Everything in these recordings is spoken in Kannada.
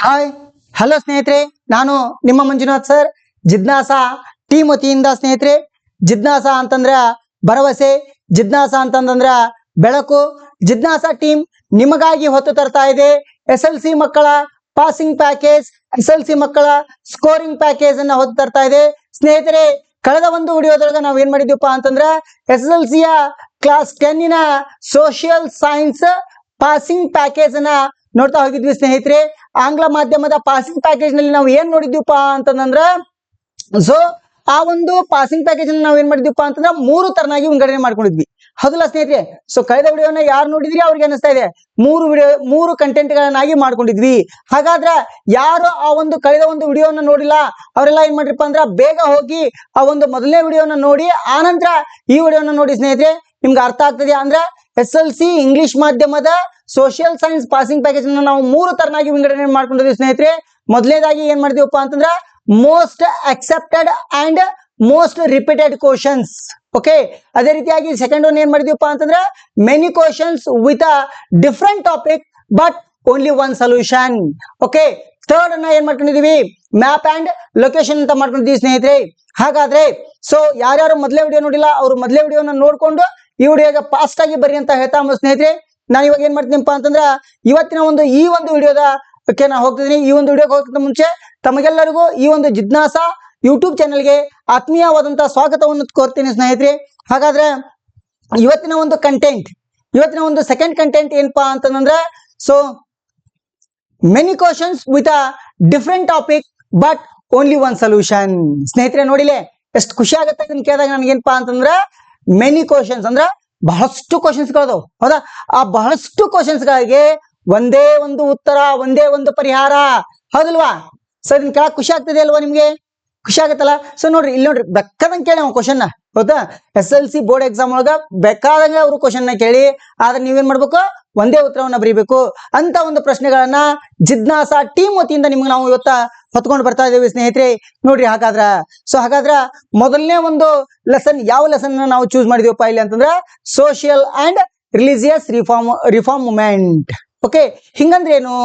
ಹಾಯ್ ಹಲೋ ಸ್ನೇಹಿತರೆ, ನಾನು ನಿಮ್ಮ ಮಂಜುನಾಥ್ ಸರ್. ಜಿಜ್ಞಾಸ ಟೀಮ್ ವತಿಯಿಂದ ಸ್ನೇಹಿತರೆ, ಜಿಜ್ಞಾಸ ಅಂತಂದ್ರ ಭರವಸೆ, ಜಿಜ್ಞಾಸ ಅಂತಂದ್ರ ಬೆಳಕು. ಜಿಜ್ಞಾಸ ಟೀಮ್ ನಿಮಗಾಗಿ ಹೊತ್ತು ತರ್ತಾ ಇದೆ SLC ಮಕ್ಕಳ ಪಾಸಿಂಗ್ ಪ್ಯಾಕೇಜ್, SLC ಮಕ್ಕಳ ಸ್ಕೋರಿಂಗ್ ಪ್ಯಾಕೇಜ್ ಅನ್ನ ಹೊತ್ತು ತರ್ತಾ ಇದೆ ಸ್ನೇಹಿತರೆ. ಕಳೆದ ಒಂದು ವಿಡಿಯೋದೊಳಗೆ ನಾವು ಏನ್ ಮಾಡಿದ್ವಿಪ್ಪ ಅಂತಂದ್ರ SLC ಯ class 10 social science passing package ಅನ್ನ ನೋಡ್ತಾ ಹೋಗಿದ್ವಿ ಸ್ನೇಹಿತರೆ. ಆಂಗ್ಲ ಮಾಧ್ಯಮದ ಪಾಸಿಂಗ್ ಪ್ಯಾಕೇಜ್ ನಲ್ಲಿ ನಾವು ಏನ್ ನೋಡಿದ್ವಿಪ್ಪ ಅಂತಂದ್ರ, ಸೊ ಆ ಒಂದು ಪಾಸಿಂಗ್ ಪ್ಯಾಕೇಜ್ ಅನ್ನು ನಾವು ಏನ್ ಮಾಡಿದ್ವಿಪ್ಪ ಅಂತಂದ್ರ 3 ತರನಾಗಿ ವಿಂಗಡಣೆ ಮಾಡ್ಕೊಂಡಿದ್ವಿ, ಹೌದಲ್ಲ ಸ್ನೇಹಿತರೆ. ಸೊ ಕಳೆದ ವಿಡಿಯೋನ ಯಾರು ನೋಡಿದ್ರಿ ಅವ್ರಿಗೆ ಅನಿಸ್ತಾ ಇದೆ 3 ಕಂಟೆಂಟ್ ಗಳನ್ನಾಗಿ ಮಾಡ್ಕೊಂಡಿದ್ವಿ. ಹಾಗಾದ್ರೆ ಯಾರು ಆ ಒಂದು ಕಳೆದ ಒಂದು ವಿಡಿಯೋನ ನೋಡಿಲ್ಲ ಅವರೆಲ್ಲ ಏನ್ ಮಾಡ್ರಿಪ್ಪ ಅಂದ್ರ ಬೇಗ ಹೋಗಿ ಆ ಒಂದು ಮೊದಲನೇ ವಿಡಿಯೋನ ನೋಡಿ ಆನಂತರ ಈ ವಿಡಿಯೋನ ನೋಡಿ ಸ್ನೇಹಿತರೆ. ನಿಮ್ಗೆ ಅರ್ಥ ಆಗ್ತದೆ ಅಂದ್ರೆ SLC ಇಂಗ್ಲಿಷ್ ಮಾಧ್ಯಮದ ಸೋಷಿಯಲ್ ಸೈನ್ಸ್ ಪಾಸಿಂಗ್ ಪ್ಯಾಕೇಜ್ ಅನ್ನು ನಾವು 3 ತರನಾಗಿ ವಿಂಗಡಣೆ ಮಾಡ್ಕೊಂಡಿದ್ವಿ ಸ್ನೇಹಿತರೆ. ಮೊದಲನೇದಾಗಿ ಏನ್ ಮಾಡಿದೀವಪ್ಪ ಅಂತಂದ್ರ most accepted and most repeated questions. Okay, ಅದೇ ರೀತಿಯಾಗಿ ಸೆಕೆಂಡ್ ಒನ್ ಏನ್ ಮಾಡಿದೀವಪ್ಪ ಅಂತಂದ್ರ many questions with a different topic but only one solution. Okay, third ಅನ್ನ ಏನ್ ಮಾಡ್ಕೊಂಡಿದೀವಿ ಮ್ಯಾಪ್ ಅಂಡ್ ಲೊಕೇಶನ್ ಅಂತ ಮಾಡ್ಕೊಂಡಿದೀವಿ ಸ್ನೇಹಿತರೆ. ಹಾಗಾದ್ರೆ ಸೊ ಯಾರ್ಯಾರು ಮೊದಲೇ ವಿಡಿಯೋ ನೋಡಿಲ್ಲ ಅವರು ಮೊದಲೇ ವಿಡಿಯೋನ ನೋಡ್ಕೊಂಡು ಈ ವಿಡಿಯೋಗೆ ಫಾಸ್ಟ್ ಆಗಿ ಬರ್ರಿ ಅಂತ ಹೇಳ್ತಾ ಸ್ನೇಹಿತರೆ. ನಾನು ಇವಾಗ ಏನ್ ಮಾಡ್ತೀನಿಪ್ಪ ಅಂತಂದ್ರ ಇವತ್ತಿನ ಈ ಒಂದು ವಿಡಿಯೋದ ನಾ ಹೋಗ್ತಿದ್ದೀನಿ. ಈ ಒಂದು ವಿಡಿಯೋಗೆ ಹೋಗೋಕ್ಕಿಂತ ಮುಂಚೆ ತಮಗೆಲ್ಲರಿಗೂ ಈ ಒಂದು ಜಿಜ್ಞಾಸ ಯೂಟ್ಯೂಬ್ ಚಾನೆಲ್ಗೆ ಆತ್ಮೀಯವಾದಂತಹ ಸ್ವಾಗತವನ್ನು ಕೋರ್ತೀನಿ ಸ್ನೇಹಿತರೆ. ಹಾಗಾದ್ರೆ ಇವತ್ತಿನ ಒಂದು ಸೆಕೆಂಡ್ ಕಂಟೆಂಟ್ ಏನಪ್ಪಾ ಅಂತಂದ್ರೆ, so many questions with a different topic but only one solution. ಸ್ನೇಹಿತರೆ ನೋಡಿಲೆ ಎಷ್ಟು ಖುಷಿ ಆಗುತ್ತೆ ಇದನ್ನ ಕೇಳಿದಾಗ ನನಗೇನಪ್ಪಾ ಅಂತಂದ್ರ ಮೆನಿ ಕ್ವಶನ್ಸ್ ಅಂದ್ರ ಬಹಳಷ್ಟು ಕ್ವಶನ್ಸ್ ಗಳದಾವ್, ಹೌದಾ. ಆ ಬಹಳಷ್ಟು ಕ್ವಶನ್ಸ್ ಗಳಿಗೆ ಒಂದೇ ಒಂದು ಉತ್ತರ, ಒಂದೇ ಒಂದು ಪರಿಹಾರ, ಹೌದಲ್ವಾ. ಸೊ ಇದನ್ನ ಕೇಳಕ್ ಖುಷಿ ಆಗ್ತದೆ ಅಲ್ವಾ ನಿಮ್ಗೆ? ಖುಷಿ ಆಗತ್ತಲ್ಲ. ಸೊ ನೋಡ್ರಿ ಇಲ್ಲಿ ನೋಡ್ರಿ, ಬೇಕಾದಂಗೆ ಕೇಳಿ ನಾವು ಕ್ವಶನ್, ಹೌದಾ. SLC ಬೋರ್ಡ್ ಎಕ್ಸಾಮ್ ಒಳಗ ಬೇಕಾದಂಗೆ ಅವರು ಕ್ವಶನ್ ಕೇಳಿ, ಆದ್ರೆ ನೀವೇನ್ ಮಾಡ್ಬೇಕು ಒಂದೇ ಉತ್ತರವನ್ನ ಬರೀಬೇಕು ಅಂತ ಒಂದು ಪ್ರಶ್ನೆಗಳನ್ನ ಜಿಜ್ಞಾಸ ಟೀಮ್ ವತಿಯಿಂದ ನಿಮ್ಗೆ ನಾವು ಇವತ್ತ ಹೊತ್ಕೊಂಡು ಬರ್ತಾ ಇದ್ದೇವೆ ಸ್ನೇಹಿತರೆ. ನೋಡ್ರಿ ಹಾಗಾದ್ರ ಮೊದಲನೇ ಒಂದು ಲೆಸನ್ ಯಾವ ಲೆಸನ್ ನಾವು ಚೂಸ್ ಮಾಡಿದೀವಪ್ಪ ಇಲ್ಲಿ ಅಂತಂದ್ರ social and religious reform movement. Okay, ಹಿಂಗಂದ್ರೆ ಏನು?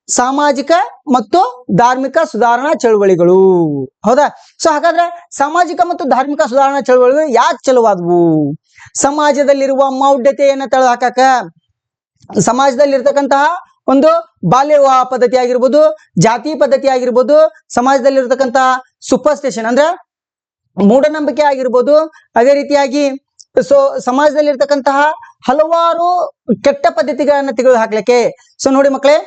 ಸಾಮಾಜಿಕ ಮತ್ತು ಧಾರ್ಮಿಕ ಸುಧಾರಣಾ ಚಳುವಳಿಗಳು, ಹೌದಾ. ಸೊ ಹಾಗಾದ್ರೆ ಸಾಮಾಜಿಕ ಮತ್ತು ಧಾರ್ಮಿಕ ಸುಧಾರಣಾ ಚಳುವಳಿಗಳು ಯಾಕೆ ಚಲುವಾದವು? ಸಮಾಜದಲ್ಲಿರುವ ಮೌಢ್ಯತೆಯನ್ನ ತಳ ಹಾಕಾಕ, ಸಮಾಜದಲ್ಲಿರ್ತಕ್ಕಂತಹ ಒಂದು ಬಾಲ್ಯ ವಿವಾಹ ಪದ್ಧತಿ ಆಗಿರ್ಬೋದು, ಜಾತಿ ಪದ್ಧತಿ ಆಗಿರ್ಬೋದು, ಸಮಾಜದಲ್ಲಿರ್ತಕ್ಕಂತಹ ಸೂಪರ್ಸ್ಟಿಷನ್ ಅಂದ್ರೆ ಮೂಢನಂಬಿಕೆ ಆಗಿರ್ಬೋದು, ಅದೇ ರೀತಿಯಾಗಿ ಸೊ ಸಮಾಜದಲ್ಲಿರ್ತಕ್ಕಂತಹ ಹಲವಾರು ಕೆಟ್ಟ ಪದ್ಧತಿಗಳನ್ನ ತೆಗೆದು ಹಾಕ್ಲಿಕ್ಕೆ. ಸೊ ನೋಡಿ ಮಕ್ಕಳೇ,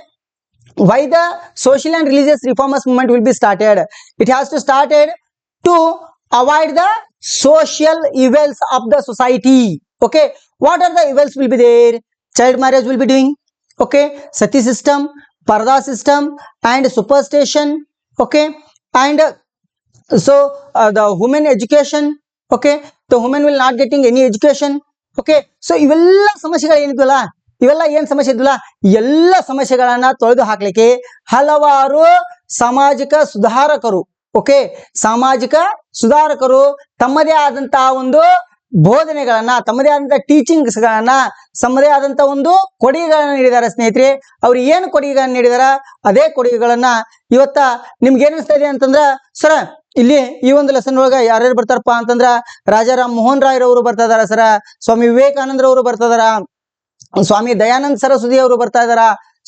why the social and religious reformers movement will be started? It has to started to avoid the social evils of the society. Okay, what are the evils will be there? Child marriage will be doing, okay, sati system, parda system and superstition. Okay, and so the women education, okay, the women will not getting any education. Okay, so ಇವೆಲ್ಲ ಸಮಸ್ಯೆಗಳು ಏನಿದ್ವಲ್ಲ, ಇವೆಲ್ಲ ಏನ್ ಸಮಸ್ಯೆ ಇದ್ವಲ್ಲ, ಎಲ್ಲ ಸಮಸ್ಯೆಗಳನ್ನ ತೊಳೆದು ಹಾಕ್ಲಿಕ್ಕೆ ಹಲವಾರು ಸಾಮಾಜಿಕ ಸುಧಾರಕರು, ಓಕೆ, ಸಾಮಾಜಿಕ ಸುಧಾರಕರು ತಮ್ಮದೇ ಆದಂತಹ ಒಂದು ಬೋಧನೆಗಳನ್ನ, ತಮ್ಮದೇ ಆದಂತಹ ಟೀಚಿಂಗ್ಸ್ ಗಳನ್ನ, ತಮ್ಮದೇ ಆದಂತಹ ಒಂದು ಕೊಡುಗೆಗಳನ್ನ ನೀಡಿದ್ದಾರೆ ಸ್ನೇಹಿತರೆ. ಅವ್ರು ಏನು ಕೊಡುಗೆಗಳನ್ನ ನೀಡಿದಾರ ಅದೇ ಕೊಡುಗೆಗಳನ್ನ ಇವತ್ತ ನಿಮ್ಗೆ ಏನ್ ಅನಿಸ್ತಾ ಇದೆ ಅಂತಂದ್ರ, ಸರ ಇಲ್ಲಿ ಈ ಒಂದು ಲೆಸನ್ ಒಳಗ ಯಾರ್ಯಾರು ಬರ್ತಾರಪ್ಪ ಅಂತಂದ್ರ ರಾಜಾರಾಮ್ ಮೋಹನ್ ರಾಯ್ ರವರು ಬರ್ತಾ ಇದಾರ, ಸರ ಸ್ವಾಮಿ ವಿವೇಕಾನಂದ ರವರು ಬರ್ತಾ ಇದಾರ, ಸ್ವಾಮಿ ದಯಾನಂದ ಸರಸ್ವತಿ ಅವರು ಬರ್ತಾ ಇದಾರ,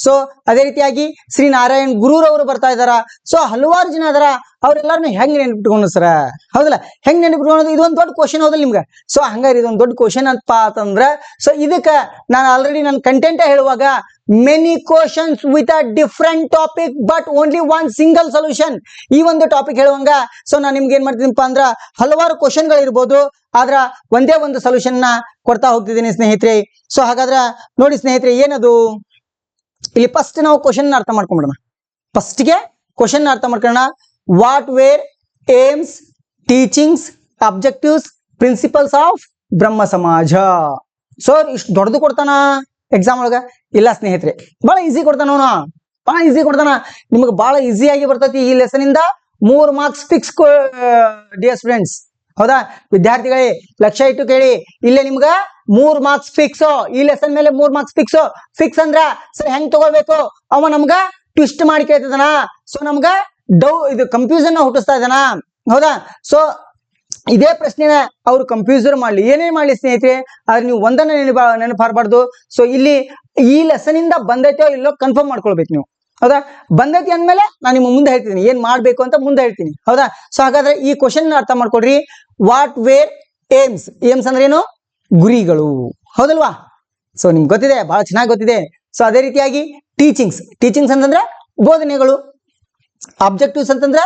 ಸೊ ಅದೇ ರೀತಿಯಾಗಿ ಶ್ರೀ ನಾರಾಯಣ್ ಗುರುರವರು ಬರ್ತಾ ಇದಾರ. ಸೊ ಹಲವಾರು ಜನ ಅದರ, ಅವ್ರೆಲ್ಲಾರನು ಹೆಂಗ್ ನೆನಪಿಟ್ಕೊಂಡು ಸರ, ಹೌದಲ್ಲ, ಹೆಂಗ್ ನೆನಪಿಟ್ಕೊಳ್ಳೋದು? ಇದೊಂದು ದೊಡ್ಡ ಕ್ವಶನ್ ಹೌದಲ್ಲ ನಿಮ್ಗೆ. ಸೊ ಹಂಗಾರೆ ಇದೊಂದು ದೊಡ್ಡ ಕ್ವಶನ್ ಅಂತಪ್ಪ ಅಂತಂದ್ರ, ಸೊ ಇದಕ್ಕೆ ನಾನು ಆಲ್ರೆಡಿ ನನ್ನ ಕಂಟೆಂಟ್ ಹೇಳುವಾಗ many questions with a different topic but only one single solution, ಈ ಒಂದು ಟಾಪಿಕ್ ಹೇಳುವಂಗ ಸೊ ನಾನು ನಿಮ್ಗೆ ಏನ್ ಮಾಡ್ತೀನಿಪ್ಪ ಅಂದ್ರ ಹಲವಾರು ಕ್ವಶನ್ಗಳು ಇರ್ಬೋದು, ಆದ್ರ ಒಂದೇ ಒಂದು ಸೊಲ್ಯೂಷನ್ ನ ಕೊಡ್ತಾ ಹೋಗ್ತಿದ್ದೀನಿ ಸ್ನೇಹಿತರೆ. ಸೊ ಹಾಗಾದ್ರ ನೋಡಿ ಸ್ನೇಹಿತರೆ, ಏನದು ಇಲ್ಲಿ ಫಸ್ಟ್ ನಾವು ಕ್ವಶನ್ ಅರ್ಥ ಮಾಡ್ಕೊಂಡ್ಬಿಡೋಣ. ಫಸ್ಟ್ಗೆ ಕ್ವಶನ್ ಅರ್ಥ ಮಾಡ್ಕೊಳ್ಳೋಣ. What were aims, teachings, objectives, principles of Brahma Samaj. So ಇಷ್ಟು ದೊಡ್ಡದು ಕೊಡ್ತಾನ ಎಕ್ಸಾಮ್ ಒಳಗ? ಇಲ್ಲ ಸ್ನೇಹಿತರೆ, ಬಹಳ ಈಸಿ ಕೊಡ್ತಾನ ಅವನು, ಬಹಳ ಈಸಿ ಕೊಡ್ತಾನ. ನಿಮ್ಗೆ ಬಹಳ ಈಸಿಯಾಗಿ ಬರ್ತೈತಿ ಈ ಲೆಸನ್ ಇಂದ 3 ಮಾರ್ಕ್ಸ್ ಫಿಕ್ಸ್ ಡಿಯರ್ ಸ್ಟೂಡೆಂಟ್ಸ್, ಹೌದಾ. ವಿದ್ಯಾರ್ಥಿಗಳೇ ಲಕ್ಷ್ಯ ಇಟ್ಟು ಕೇಳಿ, ಇಲ್ಲೇ ನಿಮ್ಗ 3 ಮಾರ್ಕ್ಸ್ ಫಿಕ್ಸ್, ಈ ಲೆಸನ್ ಮೇಲೆ 3 ಮಾರ್ಕ್ಸ್ ಫಿಕ್ಸ್. ಫಿಕ್ಸ್ ಅಂದ್ರ ಸರ್ ಹೆಂಗ್ ತಗೋಬೇಕು? ಅವ ನಮ್ಗ ಟ್ವಿಸ್ಟ್ ಮಾಡಿ ಕೇಳ್ತಿದಾನ. ಸೊ ನಮ್ಗ ಇದು ಕನ್ಫ್ಯೂಷನ್ ಹುಟ್ಟಿಸ್ತಾ ಇದಾನ. ಹೌದಾ? ಸೊ ಇದೇ ಪ್ರಶ್ನೆನ ಅವ್ರು ಕನ್ಫ್ಯೂಸರ್ ಮಾಡ್ಲಿ, ಏನೇ ಮಾಡ್ಲಿ ಸ್ನೇಹಿತರೆ, ಆದ್ರೆ ನೀವು ಒಂದನ್ನ ನೆನಪಾರಬಾರ್ದು. ಸೊ ಇಲ್ಲಿ ಈ ಲೆಸನ್ ಇಂದ ಬಂದೈತೋ ಇಲ್ಲೋ ಕನ್ಫರ್ಮ್ ಮಾಡ್ಕೊಳ್ಬೇಕು ನೀವು. ಹೌದಾ? ಬಂದೈತಿ ಅಂದ್ಮೇಲೆ ನಾನು ನಿಮ್ಮ ಮುಂದೆ ಹೇಳ್ತೀನಿ ಏನ್ ಮಾಡ್ಬೇಕು ಅಂತ ಮುಂದೆ ಹೇಳ್ತೀನಿ. ಹೌದಾ? ಸೊ ಹಾಗಾದ್ರೆ ಈ ಕ್ವಶನ್ ಅರ್ಥ ಮಾಡ್ಕೊಡ್ರಿ. What were aims? ಏಮ್ಸ್ ಅಂದ್ರೆ ಏನು? ಗುರಿಗಳು. ಹೌದಲ್ವಾ? ಸೊ ನಿಮ್ಗೆ ಗೊತ್ತಿದೆ, ಬಹಳ ಚೆನ್ನಾಗಿ ಗೊತ್ತಿದೆ. ಸೊ ಅದೇ ರೀತಿಯಾಗಿ ಟೀಚಿಂಗ್ಸ್ ಅಂತಂದ್ರೆ ಬೋಧನೆಗಳು, ಆಬ್ಜೆಕ್ಟಿವ್ಸ್ ಅಂತಂದ್ರೆ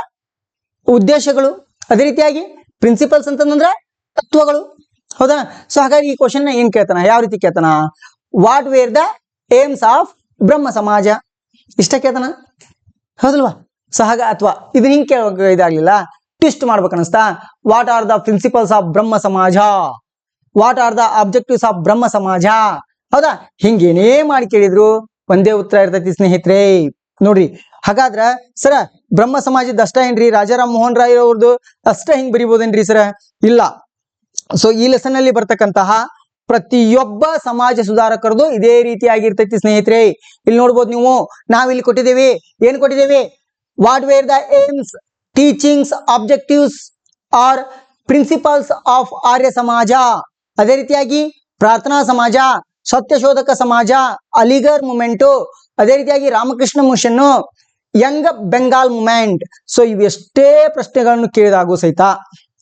ಉದ್ದೇಶಗಳು, ಅದೇ ರೀತಿಯಾಗಿ ಪ್ರಿನ್ಸಿಪಲ್ಸ್ ಅಂತಂದ್ರೆ ತತ್ವಗಳು. ಹೌದಾ? ಸೊ ಹಾಗಾಗಿ ಈ ಕ್ವಶನ್ ಏನ್ ಕೇಳ್ತಾನ, ಯಾವ ರೀತಿ ಕೇಳ್ತಾನ? What were the aims of Brahma Samaj, ಇಷ್ಟ ಕೇಳ್ತಾನ. ಹೌದಲ್ವಾ? ಸೊ ಹಾಗ ಅಥವಾ ಇದನ್ನ ಹಿಂಗ್ ಕೇಳ ಇದಾಗ್ಲಿಲ್ಲ, ಟ್ವಿಸ್ಟ್ ಮಾಡ್ಬೇಕು ಅನಿಸ್ತಾ. What are the principles of Brahma Samaj, what are the objectives of Brahma Samaj. ಹೌದಾ? ಹಿಂಗೇನೇ ಮಾಡಿ ಕೇಳಿದ್ರು ಒಂದೇ ಉತ್ತರ ಇರ್ತೈತಿ ಸ್ನೇಹಿತರೆ. ನೋಡ್ರಿ, ಹಾಗಾದ್ರ ಸರ ಬ್ರಹ್ಮ ಸಮಾಜದ ಅಷ್ಟ ಏನ್ರಿ ರಾಜಾರಾಮ್ ಮೋಹನ್ ರಾಯ್ ಅವ್ರದ್ದು ಅಷ್ಟ ಹಿಂಗ್ ಬರಿಬೋದೇನ್ರಿ ಸರ? ಇಲ್ಲ. ಸೊ ಈ ಲೆಸನ್ ಅಲ್ಲಿ ಬರ್ತಕ್ಕಂತಹ ಪ್ರತಿಯೊಬ್ಬ ಸಮಾಜ ಸುಧಾರಕರದು ಇದೇ ರೀತಿಯಾಗಿರ್ತೈತಿ ಸ್ನೇಹಿತರೆ. ಇಲ್ಲಿ ನೋಡ್ಬೋದು ನೀವು, ನಾವಿಲ್ಲಿ ಕೊಟ್ಟಿದ್ದೇವೆ, ಏನ್ ಕೊಟ್ಟಿದ್ದೇವೆ? What were the aims, teachings, objectives or principles of Arya Samaj. ಅದೇ ರೀತಿಯಾಗಿ ಪ್ರಾರ್ಥನಾ ಸಮಾಜ, ಸತ್ಯಶೋಧಕ ಸಮಾಜ, ಅಲಿಗರ್ ಮೂಮೆಂಟು, ಅದೇ ರೀತಿಯಾಗಿ Ramakrishna mission, young Bengal movement. So ಇವೆಷ್ಟೇ ಪ್ರಶ್ನೆಗಳನ್ನು ಕೇಳಿದಾಗೂ ಸಹಿತ,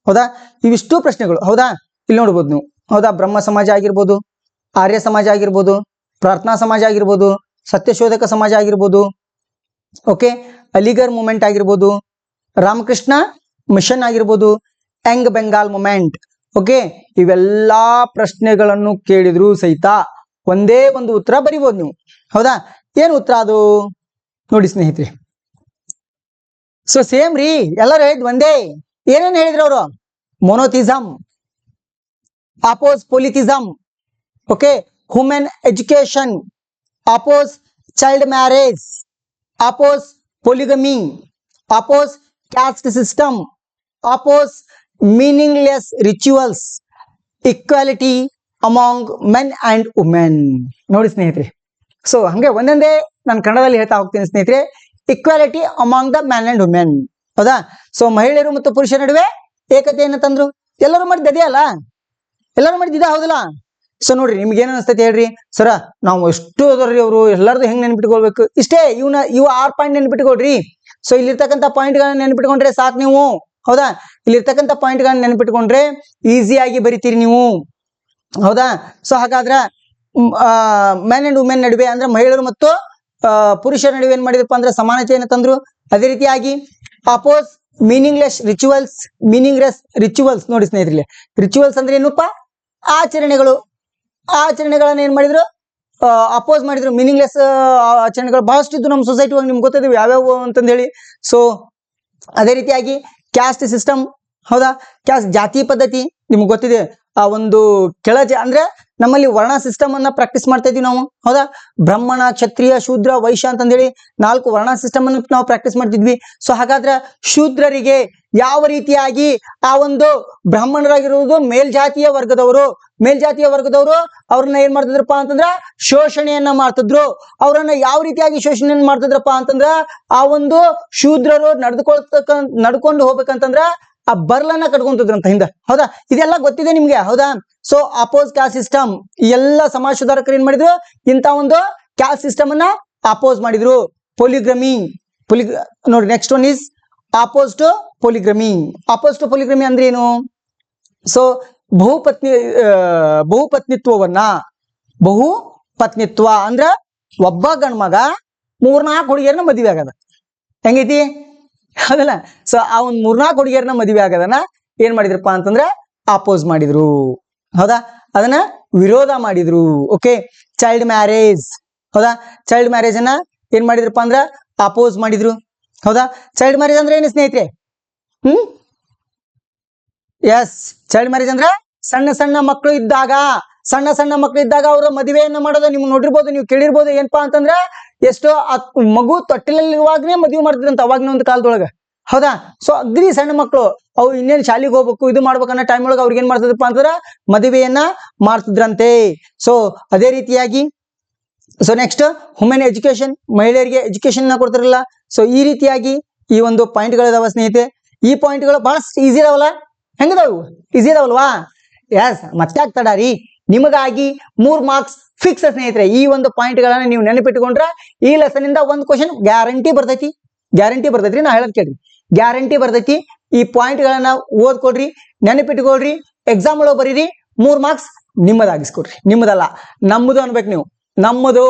ಹೌದಾ, ಇವಿಷ್ಟು ಪ್ರಶ್ನೆಗಳು. ಹೌದಾ? ಇಲ್ಲಿ ನೋಡ್ಬೋದು ನೀವು. ಹೌದಾ? ಬ್ರಹ್ಮ ಸಮಾಜ ಆಗಿರ್ಬೋದು, ಆರ್ಯ ಸಮಾಜ ಆಗಿರ್ಬೋದು, ಪ್ರಾರ್ಥನಾ ಸಮಾಜ ಆಗಿರ್ಬೋದು, ಸತ್ಯಶೋಧಕ ಸಮಾಜ ಆಗಿರ್ಬೋದು, ಓಕೆ, ಅಲಿಗರ್ ಮೂಮೆಂಟ್ ಆಗಿರ್ಬೋದು, ರಾಮಕೃಷ್ಣ ಮಿಷನ್ ಆಗಿರ್ಬೋದು, ಯಂಗ್ ಬೆಂಗಾಲ್ ಮೂಮೆಂಟ್. ಓಕೆ, ಇವೆಲ್ಲಾ ಪ್ರಶ್ನೆಗಳನ್ನು ಕೇಳಿದ್ರು ಸಹಿತ ಒಂದೇ ಒಂದು ಉತ್ತರ ಬರಿಬೋದು ನೀವು. ಹೌದಾ? ಏನು ಉತ್ತರ ಅದು ನೋಡಿ ಸ್ನೇಹಿತರೆ. ಸೊ ಸೇಮ್ ರೀ, ಎಲ್ಲರೂ ಹೇಳಿದ್ ಒಂದೇ. ಏನೇನು ಹೇಳಿದ್ರು ಅವರು? Monotheism, oppose polytheism, okay, human education, oppose child marriage, oppose polygamy, oppose caste system, oppose meaningless rituals, equality among men and women. ನೋಡಿ ಸ್ನೇಹಿತರೆ, ಸೊ ಹಂಗೆ ಒಂದೊಂದೇ ನಾನು ಕನ್ನಡದಲ್ಲಿ ಹೇಳ್ತಾ ಹೋಗ್ತೀನಿ ಸ್ನೇಹಿತರೆ. Equality among the man and women. ಹೌದಾ? ಸೊ ಮಹಿಳೆಯರು ಮತ್ತು ಪುರುಷರ ನಡುವೆ ಏಕತೆಯನ್ನು ತಂದ್ರು. ಎಲ್ಲರೂ ಮಾಡಿದ್ದೇ ಅಲ್ಲ, ಎಲ್ಲರೂ ಮಾಡಿದ್ದ. ಹೌದಲ್ಲ? ಸೊ ನೋಡ್ರಿ, ನಿಮ್ಗೆ ಏನ್ ಅನಿಸ್ತೈತಿ ಹೇಳ್ರಿ? ಸರ ನಾವು ಎಷ್ಟು ಅದರ್ರಿ, ಅವರು ಎಲ್ಲರದು ಹೆಂಗ್ ನೆನ್ಪಿಟ್ಕೊಳ್ಬೇಕು? ಇಷ್ಟೇ, ಇವು 6 ಪಾಯಿಂಟ್ ನೆನ್ಪಿಟ್ಕೊಳ್ರಿ. ಸೊ ಇಲ್ಲಿರ್ತಕ್ಕಂಥ ಪಾಯಿಂಟ್ಗಳನ್ನ ನೆನ್ಪಿಟ್ಕೊಂಡ್ರೆ ಸಾಕು ನೀವು. ಹೌದಾ? ಇಲ್ಲಿರ್ತಕ್ಕಂಥ ಪಾಯಿಂಟ್ಗಳನ್ನ ನೆನ್ಪಿಟ್ಕೊಂಡ್ರೆ ಈಸಿಯಾಗಿ ಬರಿತೀರಿ ನೀವು. ಹೌದಾ? ಸೊ ಹಾಗಾದ್ರೆ ಮೆನ್ ಅಂಡ್ ವುಮೆನ್ ನಡುವೆ ಅಂದ್ರೆ ಮಹಿಳೆಯರು ಮತ್ತು ಪುರುಷರ ನಡುವೆ ಏನ್ ಮಾಡಿದ್ರಪ್ಪ ಅಂದ್ರೆ ಸಮಾನತೆಯನ್ನು ತಂದ್ರು. ಅದೇ ರೀತಿಯಾಗಿ ಅಪೋಸ್ ಮೀನಿಂಗ್ಲೆಸ್ ರಿಚುವಲ್ಸ್. ನೋಡಿ ಸ್ನೇಹಿತರೆ, ರಿಚುವಲ್ಸ್ ಅಂದ್ರೆ ಏನಪ್ಪಾ? ಆಚರಣೆಗಳನ್ನ ಏನ್ ಮಾಡಿದ್ರು? ಅಪೋಸ್ ಮಾಡಿದ್ರು. ಮೀನಿಂಗ್ಲೆಸ್ ಆಚರಣೆಗಳು ಬಹಳಷ್ಟು ಇದ್ದು ನಮ್ಮ ಸೊಸೈಟಿ ಒಳಗೆ, ನಿಮ್ಗೆ ಗೊತ್ತಿದೆ ಯಾವ್ಯಾವ ಅಂತಂದು ಹೇಳಿ. ಸೊ ಅದೇ ರೀತಿಯಾಗಿ ಕ್ಯಾಸ್ಟ್ ಸಿಸ್ಟಮ್. ಹೌದಾ? ಕ್ಯಾಸ್ಟ್ ಜಾತಿ ಪದ್ಧತಿ ನಿಮ್ಗೆ ಗೊತ್ತಿದೆ. ಆ ಒಂದು ಅಂದ್ರೆ ನಮ್ಮಲ್ಲಿ ವರ್ಣ ಸಿಸ್ಟಮ್ ಅನ್ನ ಪ್ರಾಕ್ಟೀಸ್ ಮಾಡ್ತಾ ಇದೀವಿ ನಾವು. ಹೌದಾ? ಬ್ರಾಹ್ಮಣ, ಕ್ಷತ್ರಿಯ, ಶೂದ್ರ, ವೈಶ್ಯ ಅಂತಂದೇಳಿ 4 ವರ್ಣ ಸಿಸ್ಟಮ್ ಅನ್ನು ನಾವು ಪ್ರಾಕ್ಟೀಸ್ ಮಾಡ್ತಿದ್ವಿ. ಸೊ ಹಾಗಾದ್ರೆ ಶೂದ್ರರಿಗೆ ಯಾವ ರೀತಿಯಾಗಿ ಆ ಒಂದು ಬ್ರಾಹ್ಮಣರಾಗಿರುವುದು ಮೇಲ್ಜಾತಿಯ ವರ್ಗದವರು ಅವ್ರನ್ನ ಏನ್ ಮಾಡ್ತಿದ್ರಪ್ಪ ಅಂತಂದ್ರ ಶೋಷಣೆಯನ್ನ ಮಾಡ್ತಿದ್ರು. ಅವ್ರನ್ನ ಯಾವ ರೀತಿಯಾಗಿ ಶೋಷಣೆಯನ್ನ ಮಾಡ್ತಿದ್ರಪ್ಪ ಅಂತಂದ್ರ ಆ ಒಂದು ಶೂದ್ರರು ನಡ್ಕೊಂಡು ಹೋಗ್ಬೇಕಂತಂದ್ರ ಆ ಬರ್ಲನ್ನ ಕಟ್ಕೊಂತಿದ್ರಂತ ಹಿಂದ. ಹೌದಾ? ಇದೆಲ್ಲ ಗೊತ್ತಿದೆ ನಿಮ್ಗೆ. ಹೌದಾ? ಸೊ ಅಪೋಸ್ ಕ್ಯಾಸ್ಟ್ ಸಿಸ್ಟಮ್, ಎಲ್ಲ ಸಮಾಜ ಸುಧಾರಕರು ಏನ್ ಮಾಡಿದ್ರು? ಇಂತ ಒಂದು ಕ್ಯಾಸ್ಟ್ ಸಿಸ್ಟಮ್ ಅನ್ನ ಅಪೋಸ್ ಮಾಡಿದ್ರು. ಪೊಲಿಗ್ರಮಿ ನೋಡಿ, next one is oppose to polygamy. ಅಂದ್ರೆ ಏನು? ಸೊ ಬಹುಪತ್ನಿತ್ವ ಅಂದ್ರ ಒಬ್ಬ ಗಂಡ್ಮಗ 3-4 ಹುಡುಗಿಯರನ್ನ ಮದುವೆ ಆಗದ. ಹೆಂಗೈತಿ? ಹೌದಲ್ಲ? ಸೊ ಆ ಒಂದ್ 3-4 ಹುಡುಗಿಯರನ್ನ ಮದುವೆ ಆಗದನ್ನ ಏನ್ ಮಾಡಿದ್ರಪ್ಪ ಅಂತಂದ್ರೆ ಅಪೋಸ್ ಮಾಡಿದ್ರು. ಹೌದಾ? ಅದನ್ನ ವಿರೋಧ ಮಾಡಿದ್ರು. Okay, child marriage. ಹೌದಾ? ಚೈಲ್ಡ್ ಮ್ಯಾರೇಜ್ ಅನ್ನ ಏನ್ ಮಾಡಿದ್ರಪ್ಪ ಅಂದ್ರ ಅಪೋಸ್ ಮಾಡಿದ್ರು. ಹೌದಾ? ಚೈಲ್ಡ್ ಮ್ಯಾರೇಜ್ ಅಂದ್ರೆ ಏನು ಸ್ನೇಹಿತರೆ? ಎಸ್, ಚೈಲ್ಡ್ ಮ್ಯಾರೇಜ್ ಅಂದ್ರೆ ಸಣ್ಣ ಮಕ್ಕಳು ಇದ್ದಾಗ ಅವರ ಮದುವೆಯನ್ನ ಮಾಡೋದು. ನೀವು ನೋಡಿರ್ಬೋದು, ನೀವು ಕೇಳಿರ್ಬೋದು. ಏನಪ್ಪಾ ಅಂತಂದ್ರ ಎಷ್ಟೋ ಮಗು ತೊಟ್ಟಿಲಲ್ಲಿರುವಾಗನೇ ಮದುವೆ ಮಾಡ್ತಿದ್ರಂತ ಅವಾಗಿನ ಒಂದು ಕಾಲದೊಳಗ. ಹೌದಾ? ಸೊ ಅಗ್ರಿ ಸಣ್ಣ ಮಕ್ಕಳು ಅವು ಇನ್ನೇನು ಶಾಲೆಗೆ ಹೋಗ್ಬೇಕು, ಇದು ಮಾಡ್ಬೇಕನ್ನೋ ಟೈಮ್ ಒಳಗೆ ಅವ್ರಿಗೆ ಏನ್ ಮಾಡ್ತಿದ್ರಪ್ಪ ಅಂತಂದ್ರ ಮದುವೆಯನ್ನ ಮಾಡ್ತಿದ್ರಂತೆ. ಸೊ ಅದೇ ರೀತಿಯಾಗಿ ಸೊ ನೆಕ್ಸ್ಟ್ ವುಮೆನ್ ಎಜುಕೇಶನ್, ಮಹಿಳೆಯರಿಗೆ ಎಜುಕೇಶನ್ ಕೊಡ್ತಿರಲ್ಲ. ಸೊ ಈ ರೀತಿಯಾಗಿ ಈ ಒಂದು ಪಾಯಿಂಟ್ಗಳಿದಾವ ಸ್ನೇಹಿತರೆ. ಈ ಪಾಯಿಂಟ್ಗಳು ಬಹಳಷ್ಟು ಈಸಿ ಇದಾವಲ್ಲ, ಹೆಂಗಿದಾವು? ಈಸಿ ಇದಾವಲ್ವಾ? ಎಸ್, ಮತ್ತೆ ಆಗ್ತಡ ರೀ, ನಿಮಗಾಗಿ 3 ಮಾರ್ಕ್ಸ್ ಫಿಕ್ಸ್ ಸ್ನೇಹಿತರೆ. ಈ ಒಂದು ಪಾಯಿಂಟ್ಗಳನ್ನ ನೀವು ನೆನಪಿಟ್ಟುಕೊಂಡ್ರೆ ಈ ಲೆಸನ್ ಇಂದ ಒಂದು ಕ್ವಶನ್ ಗ್ಯಾರಂಟಿ ಬರ್ತೈತಿ. ಗ್ಯಾರಂಟಿ ಬರ್ತೈತ್ರಿ, ನಾ ಹೇಳದ್ ಕೇಳ್ರಿ, ಗ್ಯಾರಂಟಿ ಬರ್ತೈತಿ. ಈ ಪಾಯಿಂಟ್ಗಳನ್ನ ಓದ್ಕೊಡ್ರಿ, ನೆನಪಿಟ್ಕೊಳ್ರಿ, ಎಕ್ಸಾಮ್ ಒಳಗೆ ಬರೀರಿ, 3 ಮಾರ್ಕ್ಸ್ ನಿಮ್ಮದಾಗಿಸ್ಕೊಡ್ರಿ. ನಿಮ್ಮದಲ್ಲ, ನಮ್ಮದು ಅನ್ಬೇಕು ನೀವು. ನಮ್ಮದು.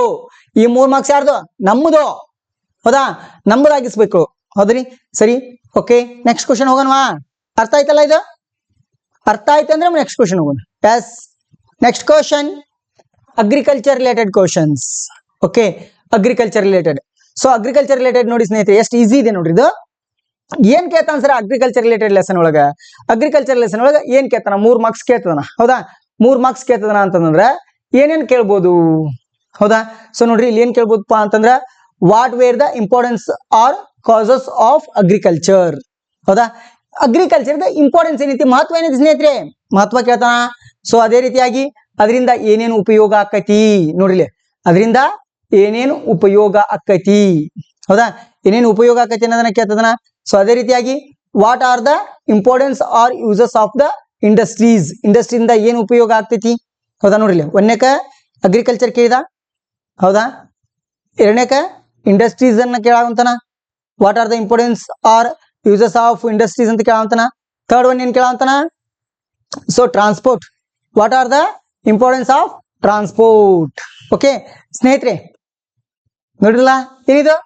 ಈ 3 ಮಾರ್ಕ್ಸ್ ಯಾರ್ದು? ನಮ್ಮದು. ಹೌದಾ? ನಮ್ಮದಾಗಿಸ್ಬೇಕು. ಹೌದ್ರಿ? ಸರಿ, ಓಕೆ. Next question ಹೋಗೋಣವಾ? ಅರ್ಥ ಆಯ್ತಲ್ಲ ಇದು? ಅರ್ಥ ಆಯ್ತಂದ್ರೆ ನೆಕ್ಸ್ಟ್ ಕ್ವಶನ್ ಹೋಗೋಣ. Yes, next question agriculture related questions. Okay, agriculture related. So agriculture related ನೋಡಿ ಸ್ನೇಹಿತರೆ, ಎಷ್ಟು ಈಸಿ ಇದೆ ನೋಡ್ರಿ ಇದು. ಏನ್ ಕೇಳ್ತಾನ ಸರ್ ಅಗ್ರಿಕಲ್ಚರ್ ರಿಲೇಟೆಡ್ ಲೆಸನ್ ಒಳಗ? ಅಗ್ರಿಕಲ್ಚರ್ ಲೆಸನ್ ಒಳಗ ಏನ್ ಕೇಳ್ತಾನ? 3 ಮಾರ್ಕ್ಸ್ ಕೇಳ್ತದನ. ಹೌದಾ? 3 ಮಾರ್ಕ್ಸ್ ಕೇಳ್ತದನ ಅಂತಂದ್ರೆ ಏನೇನ್ ಕೇಳ್ಬೋದು? ಹೌದಾ? ಸೊ ನೋಡ್ರಿ, ಇಲ್ಲಿ ಏನ್ ಕೇಳ್ಬೋದಪ್ಪ ಅಂತಂದ್ರ what were the importance are causes of agriculture. ಹೌದಾ? ಅಗ್ರಿಕಲ್ಚರ್ ಇಂಪಾರ್ಟೆನ್ಸ್ ಏನೈತಿ, ಮಹತ್ವ ಏನೈತಿ ಸ್ನೇಹಿತರೆ? ಮಹತ್ವ ಕೇಳ್ತಾನ. ಸೊ ಅದೇ ರೀತಿಯಾಗಿ ಅದರಿಂದ ಏನೇನು ಉಪಯೋಗ ಆಕತಿ ನೋಡ್ರಿ, ಅದರಿಂದ ಏನೇನು ಉಪಯೋಗ ಆಕತಿ. ಹೌದಾ? ಏನೇನು ಉಪಯೋಗ ಆಕತಿ ಅನ್ನೋದನ್ನ ಕೇಳ್ತದನ. ಸೊ ಅದೇ ರೀತಿಯಾಗಿ what are the importance or uses of the industries. ಇಂಡಸ್ಟ್ರಿಯಿಂದ ಏನು ಉಪಯೋಗ ಆಗ್ತೈತಿ. ಹೌದಾ? ನೋಡ್ರಿ, ಒಂದನೇಕ ಅಗ್ರಿಕಲ್ಚರ್ ಕೇಳಿದ. ಹೌದಾ? ಎರಡನೇಕ ಇಂಡಸ್ಟ್ರೀಸ್ ಅನ್ನ ಕೇಳಾವಂತನ. What are the importance or uses of industries ಅಂತ ಕೇಳಾವಂತನ. ಥರ್ಡ್ ಒನ್ ಏನ್ ಕೇಳಾವಂತನ? So transport. What are the importance of transport. Okay ಸ್ನೇಹಿತರೆ, ನೋಡ್ರಲ್ಲ, ಏನಿದು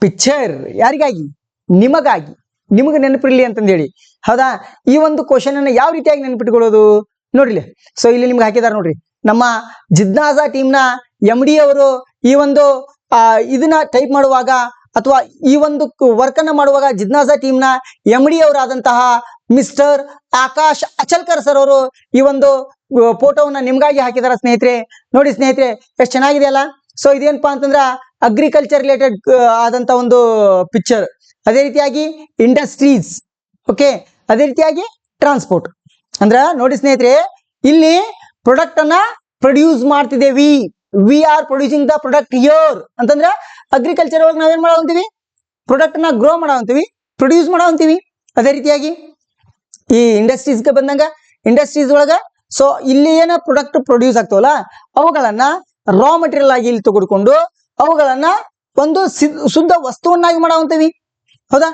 ಪಿಕ್ಚರ್ ಯಾರಿಗಾಗಿ? ನಿಮಗಾಗಿ, ನಿಮಗೆ ನೆನಪಿರ್ಲಿ ಅಂತಂದು ಹೇಳಿ. ಹೌದಾ? ಈ ಒಂದು ಕ್ವಶನ್ ಅನ್ನ ಯಾವ ರೀತಿಯಾಗಿ ನೆನಪಿಟ್ಕೊಳ್ಳೋದು ನೋಡ್ರಿ. ಸೊ ಇಲ್ಲಿ ನಿಮ್ಗೆ ಹಾಕಿದಾರೆ ನೋಡ್ರಿ, ನಮ್ಮ ಜಿಜ್ನಾಸಾ ಟೀಮ್ನ MD ಅವರು ಈ ಒಂದು ಇದನ್ನ ಟೈಪ್ ಮಾಡುವಾಗ ಅಥವಾ ಈ ಒಂದು ವರ್ಕ್ ಅನ್ನ ಮಾಡುವಾಗ ಜಿಜ್ನಾಸಾ ಟೀಮ್ನ MD ಅವರಾದಂತಹ ಮಿಸ್ಟರ್ ಆಕಾಶ್ ಅಚಲ್ಕರ್ ಸರ್ ಅವರು ಈ ಒಂದು ಫೋಟೋವನ್ನ ನಿಮ್ಗಾಗಿ ಹಾಕಿದಾರ ಸ್ನೇಹಿತರೆ. ನೋಡಿ ಸ್ನೇಹಿತರೆ, ಎಷ್ಟು ಚೆನ್ನಾಗಿದೆ ಅಲ್ಲ. ಸೊ ಇದೇನಪ್ಪಾ ಅಂತಂದ್ರ ಅಗ್ರಿಕಲ್ಚರ್ ರಿಲೇಟೆಡ್ ಆದಂತ ಒಂದು ಪಿಕ್ಚರ್. ಅದೇ ರೀತಿಯಾಗಿ ಇಂಡಸ್ಟ್ರೀಸ್. ಓಕೆ, ಅದೇ ರೀತಿಯಾಗಿ ಟ್ರಾನ್ಸ್ಪೋರ್ಟ್. ಅಂದ್ರ ನೋಡಿ ಸ್ನೇಹಿತರೆ, ಇಲ್ಲಿ ಪ್ರಾಡಕ್ಟ್ ಅನ್ನ ಪ್ರೊಡ್ಯೂಸ್ ಮಾಡ್ತಿದ್ದೇವಿ. We are producing the product here ಅಂತಂದ್ರ ಅಗ್ರಿಕಲ್ಚರ್ ಒಳಗೆ ನಾವೇನ್ ಮಾಡಾವಂತೀವಿ? ಪ್ರಾಡಕ್ಟ್ ನ ಗ್ರೋ ಮಾಡಾವಂತೀವಿ, ಪ್ರೊಡ್ಯೂಸ್ ಮಾಡಾವಂತೀವಿ. ಅದೇ ರೀತಿಯಾಗಿ ಈ ಇಂಡಸ್ಟ್ರೀಸ್ಗೆ ಬಂದಂಗ ಇಂಡಸ್ಟ್ರೀಸ್ ಒಳಗ ಸೊ ಇಲ್ಲಿ ಏನ ಪ್ರಾಡಕ್ಟ್ ಪ್ರೊಡ್ಯೂಸ್ ಆಗ್ತಾವಲ್ಲ ಅವುಗಳನ್ನ ರಾ ಮಟೀರಿಯಲ್ ಆಗಿ ಇಲ್ಲಿ ತೆಗೆದುಕೊಂಡು ಅವುಗಳನ್ನ ಒಂದು ಶುದ್ಧ ವಸ್ತುವನ್ನಾಗಿ ಮಾಡಾವಂತೀವಿ. ಹೌದಾ?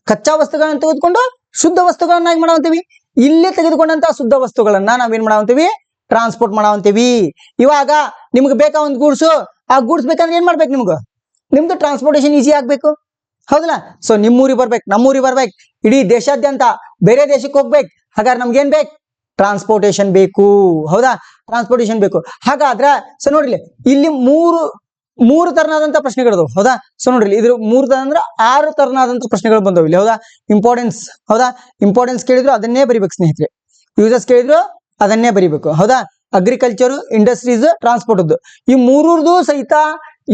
ಕಚ್ಚಾ ವಸ್ತುಗಳನ್ನ ತೆಗೆದುಕೊಂಡು ಶುದ್ಧ ವಸ್ತುಗಳನ್ನಾಗಿ ಮಾಡಾವಂತೀವಿ. ಇಲ್ಲಿ ತೆಗೆದುಕೊಂಡಂತ ಶುದ್ಧ ವಸ್ತುಗಳನ್ನ ನಾವೇನ್ ಮಾಡಾವಂತೀವಿ? ಟ್ರಾನ್ಸ್ಪೋರ್ಟ್ ಮಾಡಾವಂತೀವಿ. ಇವಾಗ ನಿಮ್ಗೆ ಬೇಕಾ ಒಂದು ಗೂಡ್ಸು, ಆ ಗೂಡ್ಸ್ ಬೇಕಂದ್ರೆ ಏನ್ ಮಾಡ್ಬೇಕು? ನಿಮ್ದು ಟ್ರಾನ್ಸ್ಪೋರ್ಟೇಶನ್ ಈಸಿ ಆಗ್ಬೇಕು. ಹೌದಲ್ಲ? ಸೊ ನಿಮ್ಮೂರಿಗೆ ಬರ್ಬೇಕು, ನಮ್ಮೂರಿಗೆ ಬರ್ಬೇಕು, ಇಡೀ ದೇಶಾದ್ಯಂತ ಬೇರೆ ದೇಶಕ್ಕೆ ಹೋಗ್ಬೇಕು. ಹಾಗಾದ್ರೆ ನಮ್ಗೆ ಏನ್ ಬೇಕು? ಟ್ರಾನ್ಸ್ಪೋರ್ಟೇಶನ್ ಬೇಕು. ಹೌದಾ? ಟ್ರಾನ್ಸ್ಪೋರ್ಟೇಶನ್ ಬೇಕು. ಹಾಗಾದ್ರೆ ಸೊ ನೋಡ್ರಿ, ಇಲ್ಲಿ ಮೂರು ತರನಾದಂತ ಪ್ರಶ್ನೆಗಳು. ಹೌದಾ? ಸೊ ನೋಡ್ರಿ, ಇದ್ರ 3 ತರ ಅಂದ್ರೆ 6 ತರನಾದಂತ ಪ್ರಶ್ನೆಗಳು ಬಂದವು ಇಲ್ಲಿ. ಹೌದಾ? ಇಂಪಾರ್ಟೆನ್ಸ್. ಹೌದಾ? ಇಂಪಾರ್ಟೆನ್ಸ್ ಕೇಳಿದ್ರು ಅದನ್ನೇ ಬರಿಬೇಕು ಸ್ನೇಹಿತರೆ. ಯೂಸಸ್ ಕೇಳಿದ್ರು ಅದನ್ನೇ ಬರಿಬೇಕು. ಹೌದಾ? ಅಗ್ರಿಕಲ್ಚರ್, ಇಂಡಸ್ಟ್ರೀಸ್, ಟ್ರಾನ್ಸ್ಪೋರ್ಟ್ ಈ 3 ಸಹಿತ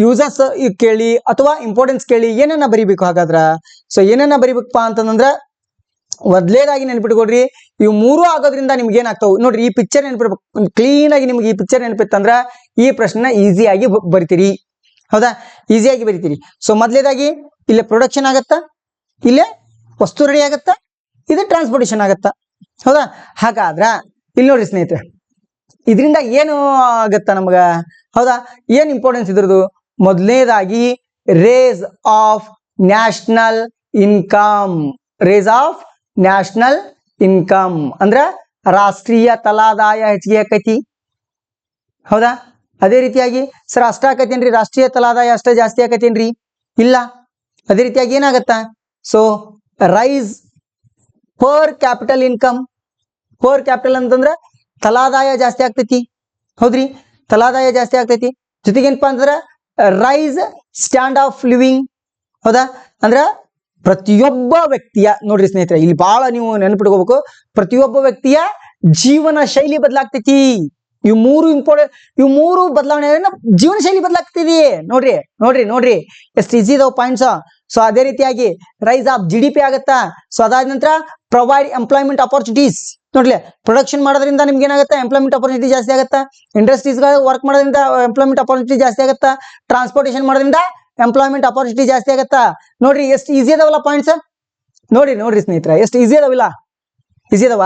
ಯೂಸಸ್ ಕೇಳಿ ಅಥವಾ ಇಂಪಾರ್ಟೆನ್ಸ್ ಕೇಳಿ ಏನನ್ನ ಬರಿಬೇಕು. ಹಾಗಾದ್ರ ಸೊ ಏನನ್ನ ಬರಿಬೇಕಪ್ಪ ಅಂತಂದ್ರ ಮೊದಲೇದಾಗಿ ನೆನ್ಪಿಟ್ಕೊಡ್ರಿ, ಇವು 3 ಆಗೋದ್ರಿಂದ ನಿಮ್ಗೆ ಏನಾಗ್ತಾವ ನೋಡ್ರಿ. ಈ ಪಿಕ್ಚರ್ ನೆನಪಿರ್ಬೇಕು ಕ್ಲೀನ್ ಆಗಿ. ನಿಮ್ಗೆ ಈ ಪಿಕ್ಚರ್ ನೆನಪಿತ್ತಂದ್ರ ಈ ಪ್ರಶ್ನೆ ಈಸಿಯಾಗಿ ಬರಿತೀರಿ. ಹೌದಾ? ಈಸಿಯಾಗಿ ಬರಿತೀರಿ. ಸೊ ಮೊದಲೇದಾಗಿ ಇಲ್ಲೇ ಪ್ರೊಡಕ್ಷನ್ ಆಗತ್ತಾ, ಇಲ್ಲೇ ವಸ್ತು ರೆಡಿ ಆಗತ್ತಾ, ಇದು ಟ್ರಾನ್ಸ್ಪೋರ್ಟೇಶನ್ ಆಗತ್ತಾ. ಹೌದಾ? ಹಾಗಾದ್ರ ಇಲ್ಲಿ ನೋಡ್ರಿ ಸ್ನೇಹಿತರೆ, ಇದರಿಂದ ಏನು ಆಗತ್ತ ನಮ್ಗ? ಹೌದಾ? ಏನ್ ಇಂಪಾರ್ಟೆನ್ಸ್ ಇದ್ರದ್ದು? ಮೊದಲನೇದಾಗಿ rise of national income. Rise of national income ಅಂದ್ರ ರಾಷ್ಟ್ರೀಯ ತಲಾದಾಯ ಹೆಚ್ಚಿಗೆ ಆಕೈತಿ. ಹೌದಾ? ಅದೇ ರೀತಿಯಾಗಿ ಸರ್ ಅಷ್ಟ ಆಕೈತೇನ್ರಿ? ರಾಷ್ಟ್ರೀಯ ತಲಾದಾಯ ಅಷ್ಟ ಜಾಸ್ತಿ ಆಕೈತೇನ್ರಿ? ಇಲ್ಲ. ಅದೇ ರೀತಿಯಾಗಿ ಏನಾಗತ್ತ? So rise per capital income. Per capital ಅಂತಂದ್ರ ತಲಾದಾಯ ಜಾಸ್ತಿ ಆಗ್ತೈತಿ. ಹೌದ್ರಿ? ತಲಾದಾಯ ಜಾಸ್ತಿ ಆಗ್ತೈತಿ. ಜೊತೆಗೇನಪ್ಪಾ ಅಂತಂದ್ರ ರೈಸ್ ಸ್ಟ್ಯಾಂಡ್ ಆಫ್ ಲಿವಿಂಗ್. ಹೌದಾ? ಅಂದ್ರ ಪ್ರತಿಯೊಬ್ಬ ವ್ಯಕ್ತಿಯ ನೋಡ್ರಿ ಸ್ನೇಹಿತರೆ, ಇಲ್ಲಿ ಬಹಳ ನೀವು ನೆನಪಿಟ್ಕೋಬೇಕು, ಪ್ರತಿಯೊಬ್ಬ ವ್ಯಕ್ತಿಯ ಜೀವನ ಶೈಲಿ ಬದಲಾಗ್ತೈತಿ. ಇವು 3 ಇಂಪಾರ್ಟೆಂಟ್. ಇವು 3 ಬದಲಾವಣೆ ಜೀವನ ಶೈಲಿ ಬದಲಾಗ್ತಿದೆ. ನೋಡ್ರಿ ನೋಡ್ರಿ ನೋಡ್ರಿ ಎಷ್ಟು ಈಸಿ ಇದಾವ ಪಾಯಿಂಟ್ಸ್. ಸೊ ಅದೇ ರೀತಿಯಾಗಿ ರೈಸ್ ಆಫ್ GDP ಆಗತ್ತಾ. ಸೊ ಅದಾದ ನಂತರ ಪ್ರೊವೈಡ್ ಎಂಪ್ಲಾಯ್ಮೆಂಟ್ ಅಪಾರ್ಚುನಿಟೀಸ್. ನೋಡ್ಲಿ, ಪ್ರೊಡಕ್ಷನ್ ಮಾಡೋದ್ರಿಂದ ನಿಮ್ಗೆ ಏನಾಗುತ್ತೆ, ಎಂಪ್ಲಾಯ್ಮೆಂಟ್ ಆಪರ್ಚುನಿಟಿ ಜಾಸ್ತಿ ಆಗುತ್ತಾ, ಇಂಡಸ್ಟ್ರೀಸ್ ವರ್ಕ್ ಮಾಡೋದ್ರಿಂದ ಎಂಪ್ಲಾಯ್ಮೆಂಟ್ ಆಪರ್ಚುನಿಟಿ ಜಾಸ್ತಿ ಆಗುತ್ತಾ, ಟ್ರಾನ್ಸ್ಪೋರ್ಟೇಷನ್ ಮಾಡೋದ್ರಿಂದ ಎಂಪ್ಲಾಯ್ಮೆಂಟ್ ಆಪರ್ಚುನಿಟಿ ಜಾಸ್ತಿ ಆಗುತ್ತಾ. ನೋಡ್ರಿ ಎಷ್ಟು ಈಸಿ ಅದಾವಲ್ಲ ಪಾಯಿಂಟ್ಸ್. ನೋಡ್ರಿ ಸ್ನೇಹಿತರೆ ಎಷ್ಟು ಈಸಿ ಅದಾವಿಲ್ಲ, ಈಸಿ ಅದಾವ.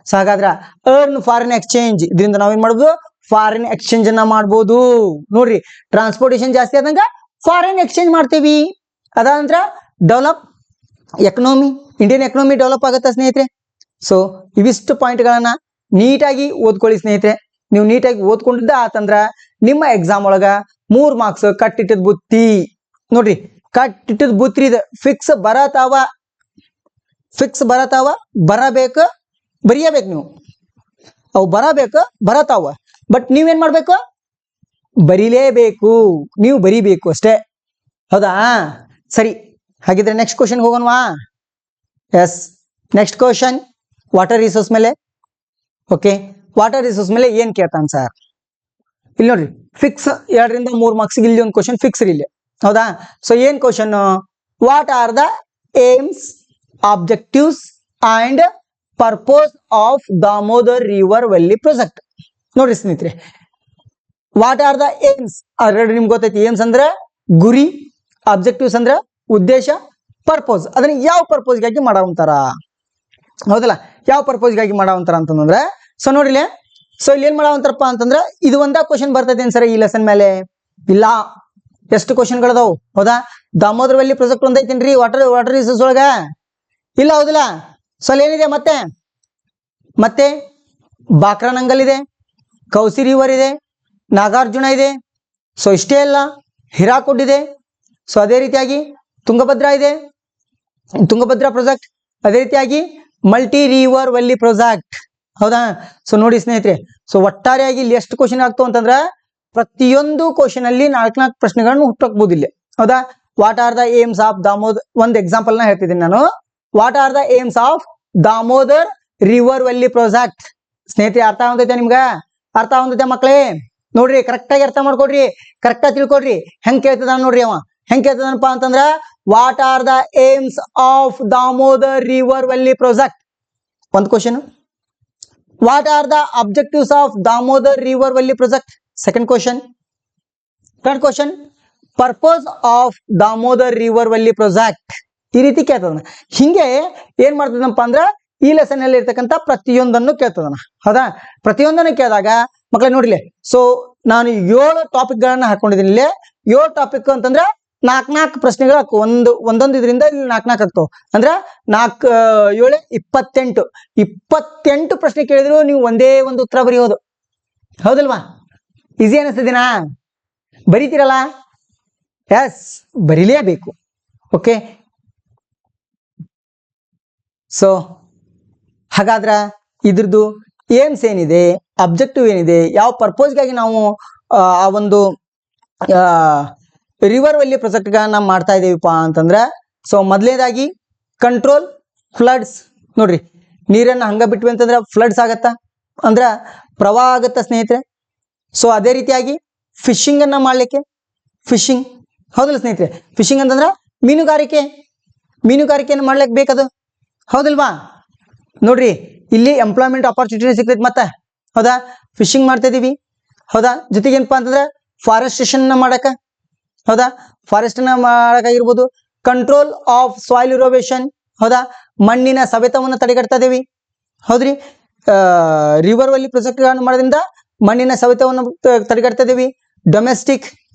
ಸೊ ಹಾಗಾದ್ರೆ ಅರ್ನ್ ಫಾರಿನ್ ಎಕ್ಸ್ಚೇಂಜ್, ಇದರಿಂದ ನಾವೇನ್ ಮಾಡ್ಬೋದು, ಫಾರಿನ್ ಎಕ್ಸ್ಚೇಂಜ್ ಅನ್ನ ಮಾಡ್ಬೋದು. ನೋಡ್ರಿ, ಟ್ರಾನ್ಸ್ಪೋರ್ಟೇಷನ್ ಜಾಸ್ತಿ ಆದಂಗ ಫಾರಿನ್ ಎಕ್ಸ್ಚೇಂಜ್ ಮಾಡ್ತೀವಿ. ಅದಾನಂತರ develop economy, Indian economy develop ಆಗುತ್ತೆ ಸ್ನೇಹಿತರೆ. ಸೊ ಇವಿಷ್ಟು ಪಾಯಿಂಟ್ಗಳನ್ನ ನೀಟಾಗಿ ಓದ್ಕೊಳ್ಳಿ ಸ್ನೇಹಿತರೆ. ನೀವು ನೀಟಾಗಿ ಓದ್ಕೊಂಡಿದ್ದ ಆತಂದ್ರ ನಿಮ್ಮ ಎಕ್ಸಾಮ್ ಒಳಗ 3 ಮಾರ್ಕ್ಸ್ ಕಟ್ಟಿಟ್ಟದ ಬುತ್ತಿ. ನೋಡ್ರಿ, ಕಟ್ಟಿಟ್ಟದ ಬುತ್ತಿ ಇದು ಫಿಕ್ಸ್ ಬರತಾವ, ಬರಬೇಕು, ಬರಿಯಬೇಕು ನೀವು. ಅವು ಬರತಾವ, ಬಟ್ ನೀವೇನ್ ಮಾಡ್ಬೇಕು, ಬರಿಲೇಬೇಕು, ನೀವು ಬರಿಬೇಕು ಅಷ್ಟೇ. ಹೌದಾ? ಸರಿ, ಹಾಗಿದ್ರೆ ನೆಕ್ಸ್ಟ್ ಕ್ವಶನ್ ಹೋಗೋಣವಾ? Yes, next question water resource ಮೇಲೆ. ಓಕೆ, ವಾಟರ್ ರಿಸೋರ್ಸ್ ಮೇಲೆ ಏನ್ ಕೇಳ್ತಾನೆ ಸರ್? ಇಲ್ಲಿ ನೋಡ್ರಿ, ಫಿಕ್ಸ್ 2 ರಿಂದ 3 ಮಾರ್ಕ್ಸ್ ಇಲ್ಲಿ ಒಂದು ಕ್ವಶನ್ ಫಿಕ್ಸ್ ಇಲ್ಲಿ. ಹೌದಾ? ಸೊ ಏನ್ question? What are the aims, objectives and purpose of Damodar river valley project. ನೋಡ್ರಿ ಸ್ನೇಹಿತರೆ, what are the aims already ನಿಮ್ಗೆ ಗೊತ್ತೈತಿ. ಏಮ್ಸ್ ಅಂದ್ರೆ ಗುರಿ, ಆಬ್ಜೆಕ್ಟಿವ್ಸ್ ಅಂದ್ರೆ ಉದ್ದೇಶ, ಪರ್ಪೋಸ್ ಅದನ್ನ ಯಾವ ಪರ್ಪೋಸ್ಗಾಗಿ ಮಾಡವಂತಾರ. ಹೌದಲ್ಲ, ಯಾವ ಪರ್ಪೋಸ್ಗಾಗಿ ಮಾಡವಂತಾರ ಅಂತಂದ್ರೆ, ಸೊ ನೋಡ್ರಿ, ಸೊ ಇಲ್ಲಿ ಏನ್ ಮಾಡವಂತಾರಪ್ಪ ಅಂತಂದ್ರೆ, ಇದು ಒಂದ ಕ್ವಶನ್ ಬರ್ತೈತೆ ಅನ್ಸರ ಈ ಲೆಸನ್ ಮೇಲೆ? ಇಲ್ಲ, ಎಷ್ಟು ಕ್ವಶನ್ಗಳದಾವ್? ಹೌದಾ? ದಾಮೋದರ್ ವ್ಯಾಲಿ ಪ್ರಾಜೆಕ್ಟ್ ಒಂದೈತೇನ್ರಿ ವಾಟರ್ ರಿಸೋರ್ಸ್ ಒಳಗ? ಇಲ್ಲ, ಹೌದಿಲ್ಲ? ಸೊ ಅಲ್ಲಿ ಏನಿದೆ ಮತ್ತೆ ಬಾಕ್ರಾನಂಗಲ್ ಇದೆ, ಕೌಸಿ ರಿವರ್ ಇದೆ, ನಾಗಾರ್ಜುನ ಇದೆ. ಸೊ ಇಷ್ಟೇ ಅಲ್ಲ, ಹಿರಾಕುಡ್ ಇದೆ. ಸೊ ಅದೇ ರೀತಿಯಾಗಿ ತುಂಗಭದ್ರಾ ಇದೆ, ತುಂಗಭದ್ರಾ ಪ್ರಾಜೆಕ್ಟ್. ಅದೇ ರೀತಿಯಾಗಿ ಮಲ್ಟಿ ರಿವರ್ ವ್ಯಾಲಿ ಪ್ರಾಜೆಕ್ಟ್. ಹೌದಾ? ಸೊ ನೋಡಿ ಸ್ನೇಹಿತರೆ, ಸೊ ಒಟ್ಟಾರೆಯಾಗಿ ಇಲ್ಲಿ ಎಷ್ಟು ಕ್ವಶನ್ ಆಗ್ತಾವ ಅಂತಂದ್ರ, ಪ್ರತಿಯೊಂದು ಕ್ವಶನ್ ಅಲ್ಲಿ 4 ಪ್ರಶ್ನೆಗಳನ್ನು ಹುಟ್ಟಬಹುದು ಇಲ್ಲಿ. ಹೌದಾ? What are the aims of Damodar, ಒಂದು ಎಕ್ಸಾಂಪಲ್ ನ ಹೇಳ್ತಿದ್ದೀನಿ ನಾನು. What are the aims of Damodar river valley project. ಸ್ನೇಹಿತರೆ, ಅರ್ಥ ಆಗತೈತೆ ನಿಮ್ಗ? ಅರ್ಥ ಆಗತೈತೆ ಮಕ್ಕಳೇ? ನೋಡ್ರಿ, ಕರೆಕ್ಟ್ ಆಗಿ ಅರ್ಥ ಮಾಡ್ಕೊಡ್ರಿ, ಕರೆಕ್ಟ್ ಆಗಿ ತಿಳ್ಕೊಡ್ರಿ. ಹೆಂಗ್ ಕೇಳ್ತದ ನೋಡ್ರಿ ಅವ, ಹೆಂಗ್ ಕೇಳ್ತದನಪ್ಪ ಅಂತಂದ್ರ, what are the aims of Damodar river valley project ಒಂದು question. What are the objectives of Damodar river valley project second question. Third question, purpose of Damodar river valley project. ಈ ರೀತಿ ಕೇಳ್ತದನ. ಹಿಂಗೆ ಏನ್ ಮಾಡ್ತದನಪ್ಪ ಅಂದ್ರ, ಈ ಲೆಸನ್ ಅಲ್ಲಿ ಇರ್ತಕ್ಕಂಥ ಪ್ರತಿಯೊಂದನ್ನು ಕೇಳ್ತದನ. ಹೌದಾ? ಪ್ರತಿಯೊಂದನ್ನು ಕೇಳಿದಾಗ ಮಕ್ಕಳೇ ನೋಡ್ಲಿ, ಸೊ ನಾನು 7 ಟಾಪಿಕ್ ಗಳನ್ನ ಹಾಕೊಂಡಿದ್ದೀನಿ. ಇಲ್ಲಿ 7 ಟಾಪಿಕ್ ಅಂತಂದ್ರ 4 ಪ್ರಶ್ನೆಗಳು ಹಾಕು. ಒಂದೊಂದು ಇದರಿಂದ ಇಲ್ಲಿ 4 ಆಗ್ತಾವ. ಅಂದ್ರ 4 7 28 ಪ್ರಶ್ನೆ ಕೇಳಿದ್ರು ನೀವು ಒಂದೇ ಒಂದು ಉತ್ತರ ಬರೆಯೋದು. ಹೌದಲ್ವಾ? ಈಸಿ ಅನಿಸ್ತದಿನಾ? ಬರೀತೀರಲ್ಲ? ಎಸ್, ಬರೀಲೇಬೇಕು. ಓಕೆ, ಸೊ ಹಾಗಾದ್ರ ಇದ್ರದ್ದು ಏಮ್ಸ್ ಏನಿದೆ, ಅಬ್ಜೆಕ್ಟಿವ್ ಏನಿದೆ, ಯಾವ ಪರ್ಪೋಸ್ಗಾಗಿ ನಾವು ಆ ಒಂದು ರಿವರ್ ವ್ಯಾಲಿ ಪ್ರಾಜೆಕ್ಟ್ ಗಳನ್ನ ಮಾಡ್ತಾ ಇದೀವಿಪ್ಪ ಅಂತಂದ್ರ, ಸೊ ಮೊದಲನೇದಾಗಿ ಕಂಟ್ರೋಲ್ ಫ್ಲಡ್ಸ್. ನೋಡ್ರಿ, ನೀರನ್ನ ಹಂಗ ಬಿಟ್ವಿ ಅಂತಂದ್ರೆ ಫ್ಲಡ್ಸ್ ಆಗತ್ತ, ಅಂದ್ರ ಪ್ರವಾಹ ಆಗತ್ತ ಸ್ನೇಹಿತರೆ. ಸೊ ಅದೇ ರೀತಿಯಾಗಿ ಫಿಶಿಂಗ್ ಅನ್ನ ಮಾಡ್ಲಿಕ್ಕೆ, ಫಿಶಿಂಗ್ ಹೌದಲ್ಲ ಸ್ನೇಹಿತರೆ? ಫಿಶಿಂಗ್ ಅಂತಂದ್ರ ಮೀನುಗಾರಿಕೆಯನ್ನು ಮಾಡ್ಲಿಕ್ಕೆ ಬೇಕದು. ಹೌದಲ್ವಾ? ನೋಡ್ರಿ, ಇಲ್ಲಿ ಎಂಪ್ಲಾಯ್ಮೆಂಟ್ ಆಪರ್ಚುನಿಟಿ ಸಿಗ್ತೈತಿ ಮತ್ತೆ. ಹೌದಾ? ಫಿಶಿಂಗ್ ಮಾಡ್ತಾ ಇದೀವಿ. ಹೌದಾ? ಜೊತೆಗೆ ಏನಪ್ಪಾ ಅಂತಂದ್ರೆ ಫಾರೆಸ್ಟೇಷನ್ ಮಾಡಕ. ಹೌದಾ? ಫಾರೆಸ್ಟ್ ಅನ್ನ ಮಾಡಕಾಗಿರ್ಬೋದು. Control of soil erosion. ಹೌದಾ? ಮಣ್ಣಿನ ಸವೆತವನ್ನು ತಡೆಗಟ್ತಾ ಇದೀವಿ. ಹೌದ್ರಿ? ರಿವರ್ ವ್ಯಾಲಿ ಪ್ರಾಜೆಕ್ಟ್ ಮಾಡೋದ್ರಿಂದ ಮಣ್ಣಿನ ಸವೆತವನ್ನು ತಡೆಗಟ್ತಾ ಇದೀವಿ. ಡೊಮೆಸ್ಟಿಕ್,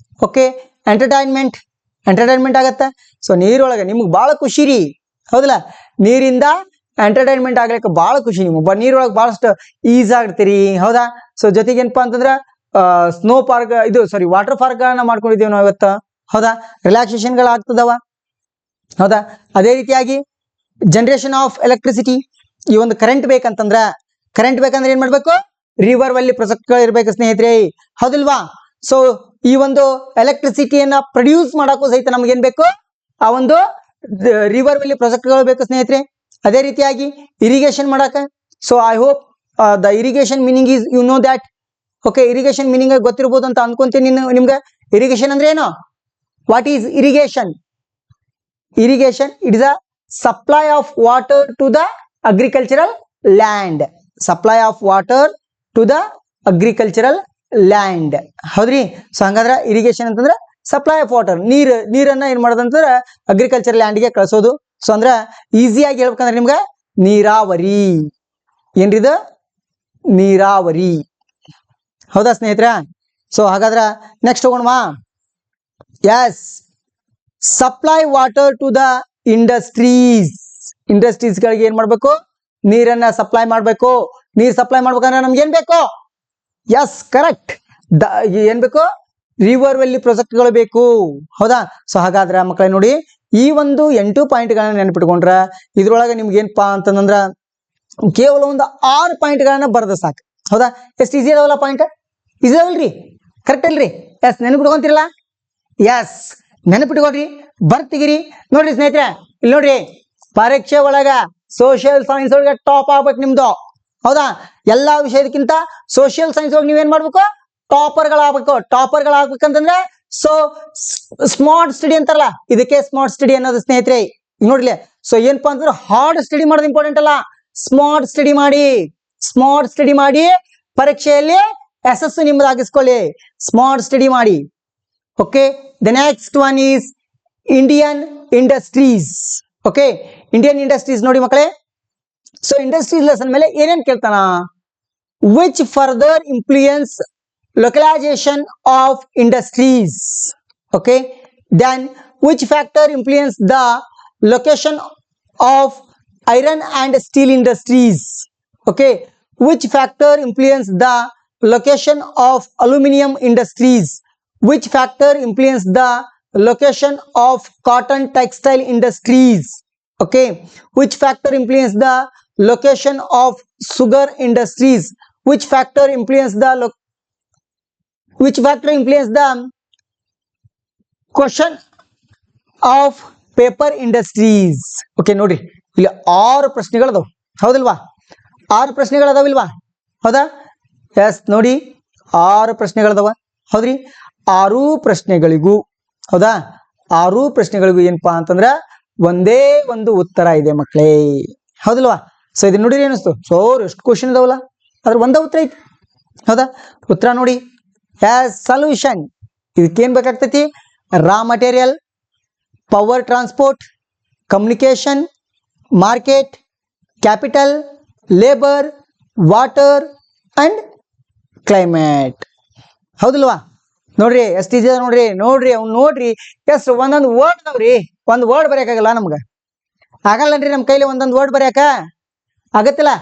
ಓಕೆ, ಎಂಟರ್ಟೈನ್ಮೆಂಟ್ ಆಗತ್ತ. ಸೊ ನೀರೊಳಗೆ ನಿಮ್ಗೆ ಬಹಳ ಖುಷಿ ರೀ. ಹೌದಲ್ಲ? ನೀರಿಂದ ಎಂಟರ್ಟೈನ್ಮೆಂಟ್ ಆಗ್ಲಿಕ್ಕೆ ಬಹಳ ಖುಷಿ. ನಿಮ್ಗೆ ನೀರೊಳಗೆ ಬಹಳಷ್ಟು ಈಜ್ ಆಗ್ತೀರಿ. ಹೌದಾ? ಸೊ ಜೊತೆಗೆ ಏನಪ್ಪಾ ಅಂತಂದ್ರ ಸ್ನೋ ಪಾರ್ಕ್, ವಾಟರ್ ಪಾರ್ಕ್ ಗಳನ್ನ ಮಾಡ್ಕೊಂಡಿದ್ದೇವೆ ನಾವು ಇವತ್ತು. ಹೌದಾ? ರಿಲ್ಯಾಕ್ಸೇಷನ್ ಗಳು ಆಗ್ತದವ. ಹೌದಾ? ಅದೇ ರೀತಿಯಾಗಿ ಜನರೇಷನ್ ಆಫ್ ಎಲೆಕ್ಟ್ರಿಸಿಟಿ. ಈ ಒಂದು ಕರೆಂಟ್ ಬೇಕಂದ್ರೆ ಏನ್ ಮಾಡ್ಬೇಕು? ರಿವರ್ ವ್ಯಾಲಿ ಪ್ರಾಜೆಕ್ಟ್ ಗಳು ಇರ್ಬೇಕು ಸ್ನೇಹಿತರೆ. ಹೌದಿಲ್ವಾ? ಸೊ ಈ ಒಂದು ಎಲೆಕ್ಟ್ರಿಸಿಟಿಯನ್ನ ಪ್ರೊಡ್ಯೂಸ್ ಮಾಡಕ್ಕೂ ಸಹಿತ ನಮ್ಗೆ ಏನ್ ಬೇಕು? ಆ ಒಂದು ರಿವರ್ ವ್ಯಾಲಿ ಪ್ರಾಜೆಕ್ಟ್ ಗಳು ಬೇಕು ಸ್ನೇಹಿತರೆ. ಅದೇ ರೀತಿಯಾಗಿ ಇರಿಗೇಷನ್ ಮಾಡಕ. So I hope the irrigation meaning is you know that. Okay, irrigation meaning ಗೊತ್ತಿರ್ಬೋದು ಅಂತ ಅನ್ಕೊಂತೀನಿ ನಿಮ್ಗೆ. ಇರಿಗೇಷನ್ ಅಂದ್ರೆ ಏನು? What is irrigation? Irrigation, it is a supply of water to the agricultural land. Supply of water to the agricultural land. ಹೌದ್ರಿ? ಸೊ ಹಂಗಾದ್ರೆ ಇರಿಗೇಷನ್ ಅಂತಂದ್ರೆ ಸಪ್ಲೈ ಆಫ್ ವಾಟರ್, ನೀರನ್ನ ಏನ್ ಮಾಡೋದಂತಂದ್ರೆ ಅಗ್ರಿಕಲ್ಚರ್ ಲ್ಯಾಂಡ್ಗೆ ಕಳಿಸೋದು. ಸೊ ಅಂದ್ರೆ ಈಸಿಯಾಗಿ ಹೇಳ್ಬೇಕಂದ್ರೆ ನಿಮ್ಗೆ ನೀರಾವರಿ. ಏನ್ರಿದ? ನೀರಾವರಿ. ಹೌದಾ ಸ್ನೇಹಿತರ? ಸೊ ಹಾಗಾದ್ರೆ ನೆಕ್ಸ್ಟ್ ಹೋಗೋಣವಾ? Yes, supply water to the industries. ಇಂಡಸ್ಟ್ರೀಸ್ಗಳಿಗೆ ಏನ್ ಮಾಡ್ಬೇಕು? ನೀರನ್ನ ಸಪ್ಲೈ ಮಾಡ್ಬೇಕು. ನೀರ್ ಸಪ್ಲೈ ಮಾಡ್ಬೇಕಂದ್ರೆ ನಮ್ಗೆ ಏನ್ ಬೇಕು? Yes, correct. ಏನ್ ಬೇಕು? ರಿವರ್ ವ್ಯಾಲಿ ಪ್ರಾಜೆಕ್ಟ್ಗಳು ಬೇಕು. ಹೌದಾ? ಸೊ ಹಾಗಾದ್ರೆ ಮಕ್ಕಳೇ ನೋಡಿ, ಈ ಒಂದು 8 ಪಾಯಿಂಟ್ಗಳನ್ನ ನೆನಪಿಟ್ಕೊಂಡ್ರ ಇದ್ರೊಳಗೆ ನಿಮ್ಗೆ ಏನಪ್ಪಾ ಅಂತಂದ್ರ ಕೇವಲ ಒಂದು 6 ಪಾಯಿಂಟ್ಗಳನ್ನ ಬರೆದ ಸಾಕು. ಹೌದಾ? ಎಷ್ಟು ಈಸಿ ಅದಾವಲ್ಲ ಪಾಯಿಂಟ್? ಈಸಿ ಅದಾವಲ್ರಿ? ಕರೆಕ್ಟ್ ಅಲ್ರಿ? ಎಸ್, ನೆನಪಿಟ್ಕೊಂತೀರಲ್ಲ? ಎಸ್, ನೆನಪಿಟ್ಕೊಡ್ರಿ, ಬರ್ತಿಗಿರಿ. ನೋಡ್ರಿ ಸ್ನೇಹಿತರೆ, ಇಲ್ಲಿ ನೋಡ್ರಿ, ಪರೀಕ್ಷೆ ಒಳಗ ಸೋಷಿಯಲ್ ಸೈನ್ಸ್ ಒಳಗೆ ಟಾಪ್ ಆಗ್ಬೇಕು ನಿಮ್ದು. ಹೌದಾ? ಎಲ್ಲಾ ವಿಷಯದಕ್ಕಿಂತ ಸೋಷಿಯಲ್ ಸೈನ್ಸ್ ಒಳಗೆ ನೀವೇನ್ ಮಾಡ್ಬೇಕು? ಟಾಪರ್ಗಳಾಗಬೇಕು. ಟಾಪರ್ಗಳಾಗ್ಬೇಕಂತಂದ್ರೆ ಸೊ ಸ್ಮಾರ್ಟ್ ಸ್ಟಡಿ ಅಂತಾರಲ್ಲ, ಇದಕ್ಕೆ ಸ್ಮಾರ್ಟ್ ಸ್ಟಡಿ ಅನ್ನೋದು ಸ್ನೇಹಿತರೆ. ನೋಡ್ಲಿ, ಸೊ ಏನಪ್ಪಾ ಅಂತಂದ್ರೆ ಹಾರ್ಡ್ ಸ್ಟಡಿ ಮಾಡೋದು ಇಂಪಾರ್ಟೆಂಟ್ ಅಲ್ಲ, ಸ್ಮಾರ್ಟ್ ಸ್ಟಡಿ ಮಾಡಿ. ಸ್ಮಾರ್ಟ್ ಸ್ಟಡಿ ಮಾಡಿ ಪರೀಕ್ಷೆಯಲ್ಲಿ ಯಶಸ್ಸು ನಿಮ್ಮದಾಗಿಸ್ಕೊಳ್ಳಿ. ಸ್ಮಾರ್ಟ್ ಸ್ಟಡಿ ಮಾಡಿ. Okay, the next one is Indian industries. Okay, Indian industries ನೋಡಿ ಮಕ್ಕಳೇ. ಸೊ ಇಂಡಸ್ಟ್ರೀಸ್ ಲೆಸನ್ ಮೇಲೆ ಏನೇನ್ ಕೇಳ್ತಾನ? Which further influence localization of industries. Okay, then which factor influence the location of iron and steel industries? Okay, which factor influence the location of aluminum industries? Which factor influence the location of cotton textile industries? Okay, which factor influence the location of sugar industries? Which factor influence the question of paper industries? Okay ನೋಡ್ರಿ, ಇಲ್ಲಿ 6 ಪ್ರಶ್ನೆಗಳದಾವ. ಹೌದಲ್ವಾ? 6 ಪ್ರಶ್ನೆಗಳದಾವಿಲ್ವಾ? ಹೌದಾ? ಎಸ್, ನೋಡಿ 6 ಪ್ರಶ್ನೆಗಳದಾವ. ಹೌದ್ರಿ? 6 ಪ್ರಶ್ನೆಗಳಿಗೂ, ಹೌದಾ, 6 ಪ್ರಶ್ನೆಗಳಿಗೂ ಏನಪ್ಪಾ ಅಂತಂದ್ರ ಒಂದೇ ಒಂದು ಉತ್ತರ ಇದೆ ಮಕ್ಕಳೇ. ಹೌದಲ್ವಾ? ಸೊ ಇದನ್ನ ನೋಡಿರಿ ಏನಿಸ್ತು? ಸೊ ಎಷ್ಟು ಕ್ವಶನ್ ಇದಾವಲ್ಲ, ಅದ್ರ ಒಂದೇ ಉತ್ತರ ಐತಿ. ಹೌದಾ? ಉತ್ತರ ನೋಡಿ. ಸೊಲ್ಯೂಷನ್ ಇದಕ್ಕೇನ್ ಬೇಕಾಗ್ತೈತಿ? Raw material, power transport, communication, market, capital, labour, water and climate. ಹೌದಲ್ವಾ? ನೋಡ್ರಿ ಎಷ್ಟು ಈಜಿ ಅದ ನೋಡ್ರಿ. ಅವ್ನು ನೋಡ್ರಿ ಎಷ್ಟು ಒಂದೊಂದು ವರ್ಡ್ ಅದಾವ್ರಿ. ಒಂದು ವರ್ಡ್ ಬರೆಯಕ್ಕಾಗಲ್ಲ ನಮ್ಗೆ, ಆಗಲ್ಲನ್ರಿ ನಮ್ಮ ಕೈಲಿ ಒಂದೊಂದು ವರ್ಡ್ ಬರೆಯಕ ಆಗತ್ತಿಲ್ಲ.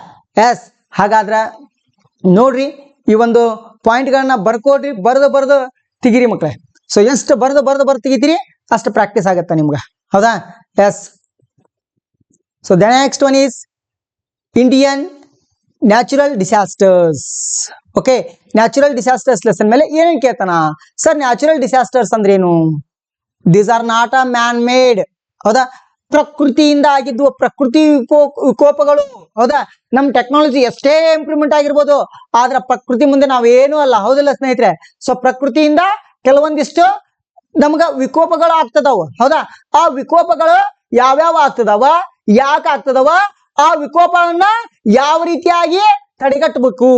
ಎಸ್, ಹಾಗಾದ್ರ ನೋಡ್ರಿ ಈ ಒಂದು ಪಾಯಿಂಟ್ಗಳನ್ನ ಬರ್ಕೊಡ್ರಿ, ಬರೆದು ತೆಗಿರಿ ಮಕ್ಕಳೇ. ಸೊ ಎಷ್ಟು ಬರೆದು ತೆಗಿತೀರಿ ಅಷ್ಟು ಪ್ರಾಕ್ಟೀಸ್ ಆಗತ್ತ ನಿಮ್ಗೆ. ಹೌದಾ? Yes. So the next one is Indian natural disasters. Okay, natural disasters lesson ಮೇಲೆ ಏನೇನ್ ಕೇಳ್ತಾನ? ಸರ್ ನ್ಯಾಚುರಲ್ ಡಿಸಾಸ್ಟರ್ಸ್ ಅಂದ್ರೆ ಏನು? These are not a man made. ಹೌದಾ? ಪ್ರಕೃತಿಯಿಂದ ಆಗಿದ್ದು ಪ್ರಕೃತಿ ವಿಕೋಪಗಳು. ಹೌದಾ? ನಮ್ ಟೆಕ್ನಾಲಜಿ ಎಷ್ಟೇ ಇಂಪ್ರೂವ್ಮೆಂಟ್ ಆಗಿರ್ಬೋದು, ಆದ್ರೆ ಪ್ರಕೃತಿ ಮುಂದೆ ನಾವೇನು ಅಲ್ಲ. ಹೌದಿಲ್ಲ ಸ್ನೇಹಿತರೆ? ಸೊ ಪ್ರಕೃತಿಯಿಂದ ಕೆಲವೊಂದಿಷ್ಟು ನಮ್ಗ ವಿಕೋಪಗಳು ಆಗ್ತದವ. ಹೌದಾ? ಆ ವಿಕೋಪಗಳು ಯಾವ್ಯಾವ ಆಗ್ತದವ, ಯಾಕೆ ಆಗ್ತದವ, ಆ ವಿಕೋಪವನ್ನ ಯಾವ ರೀತಿಯಾಗಿ ತಡೆಗಟ್ಟಬೇಕು.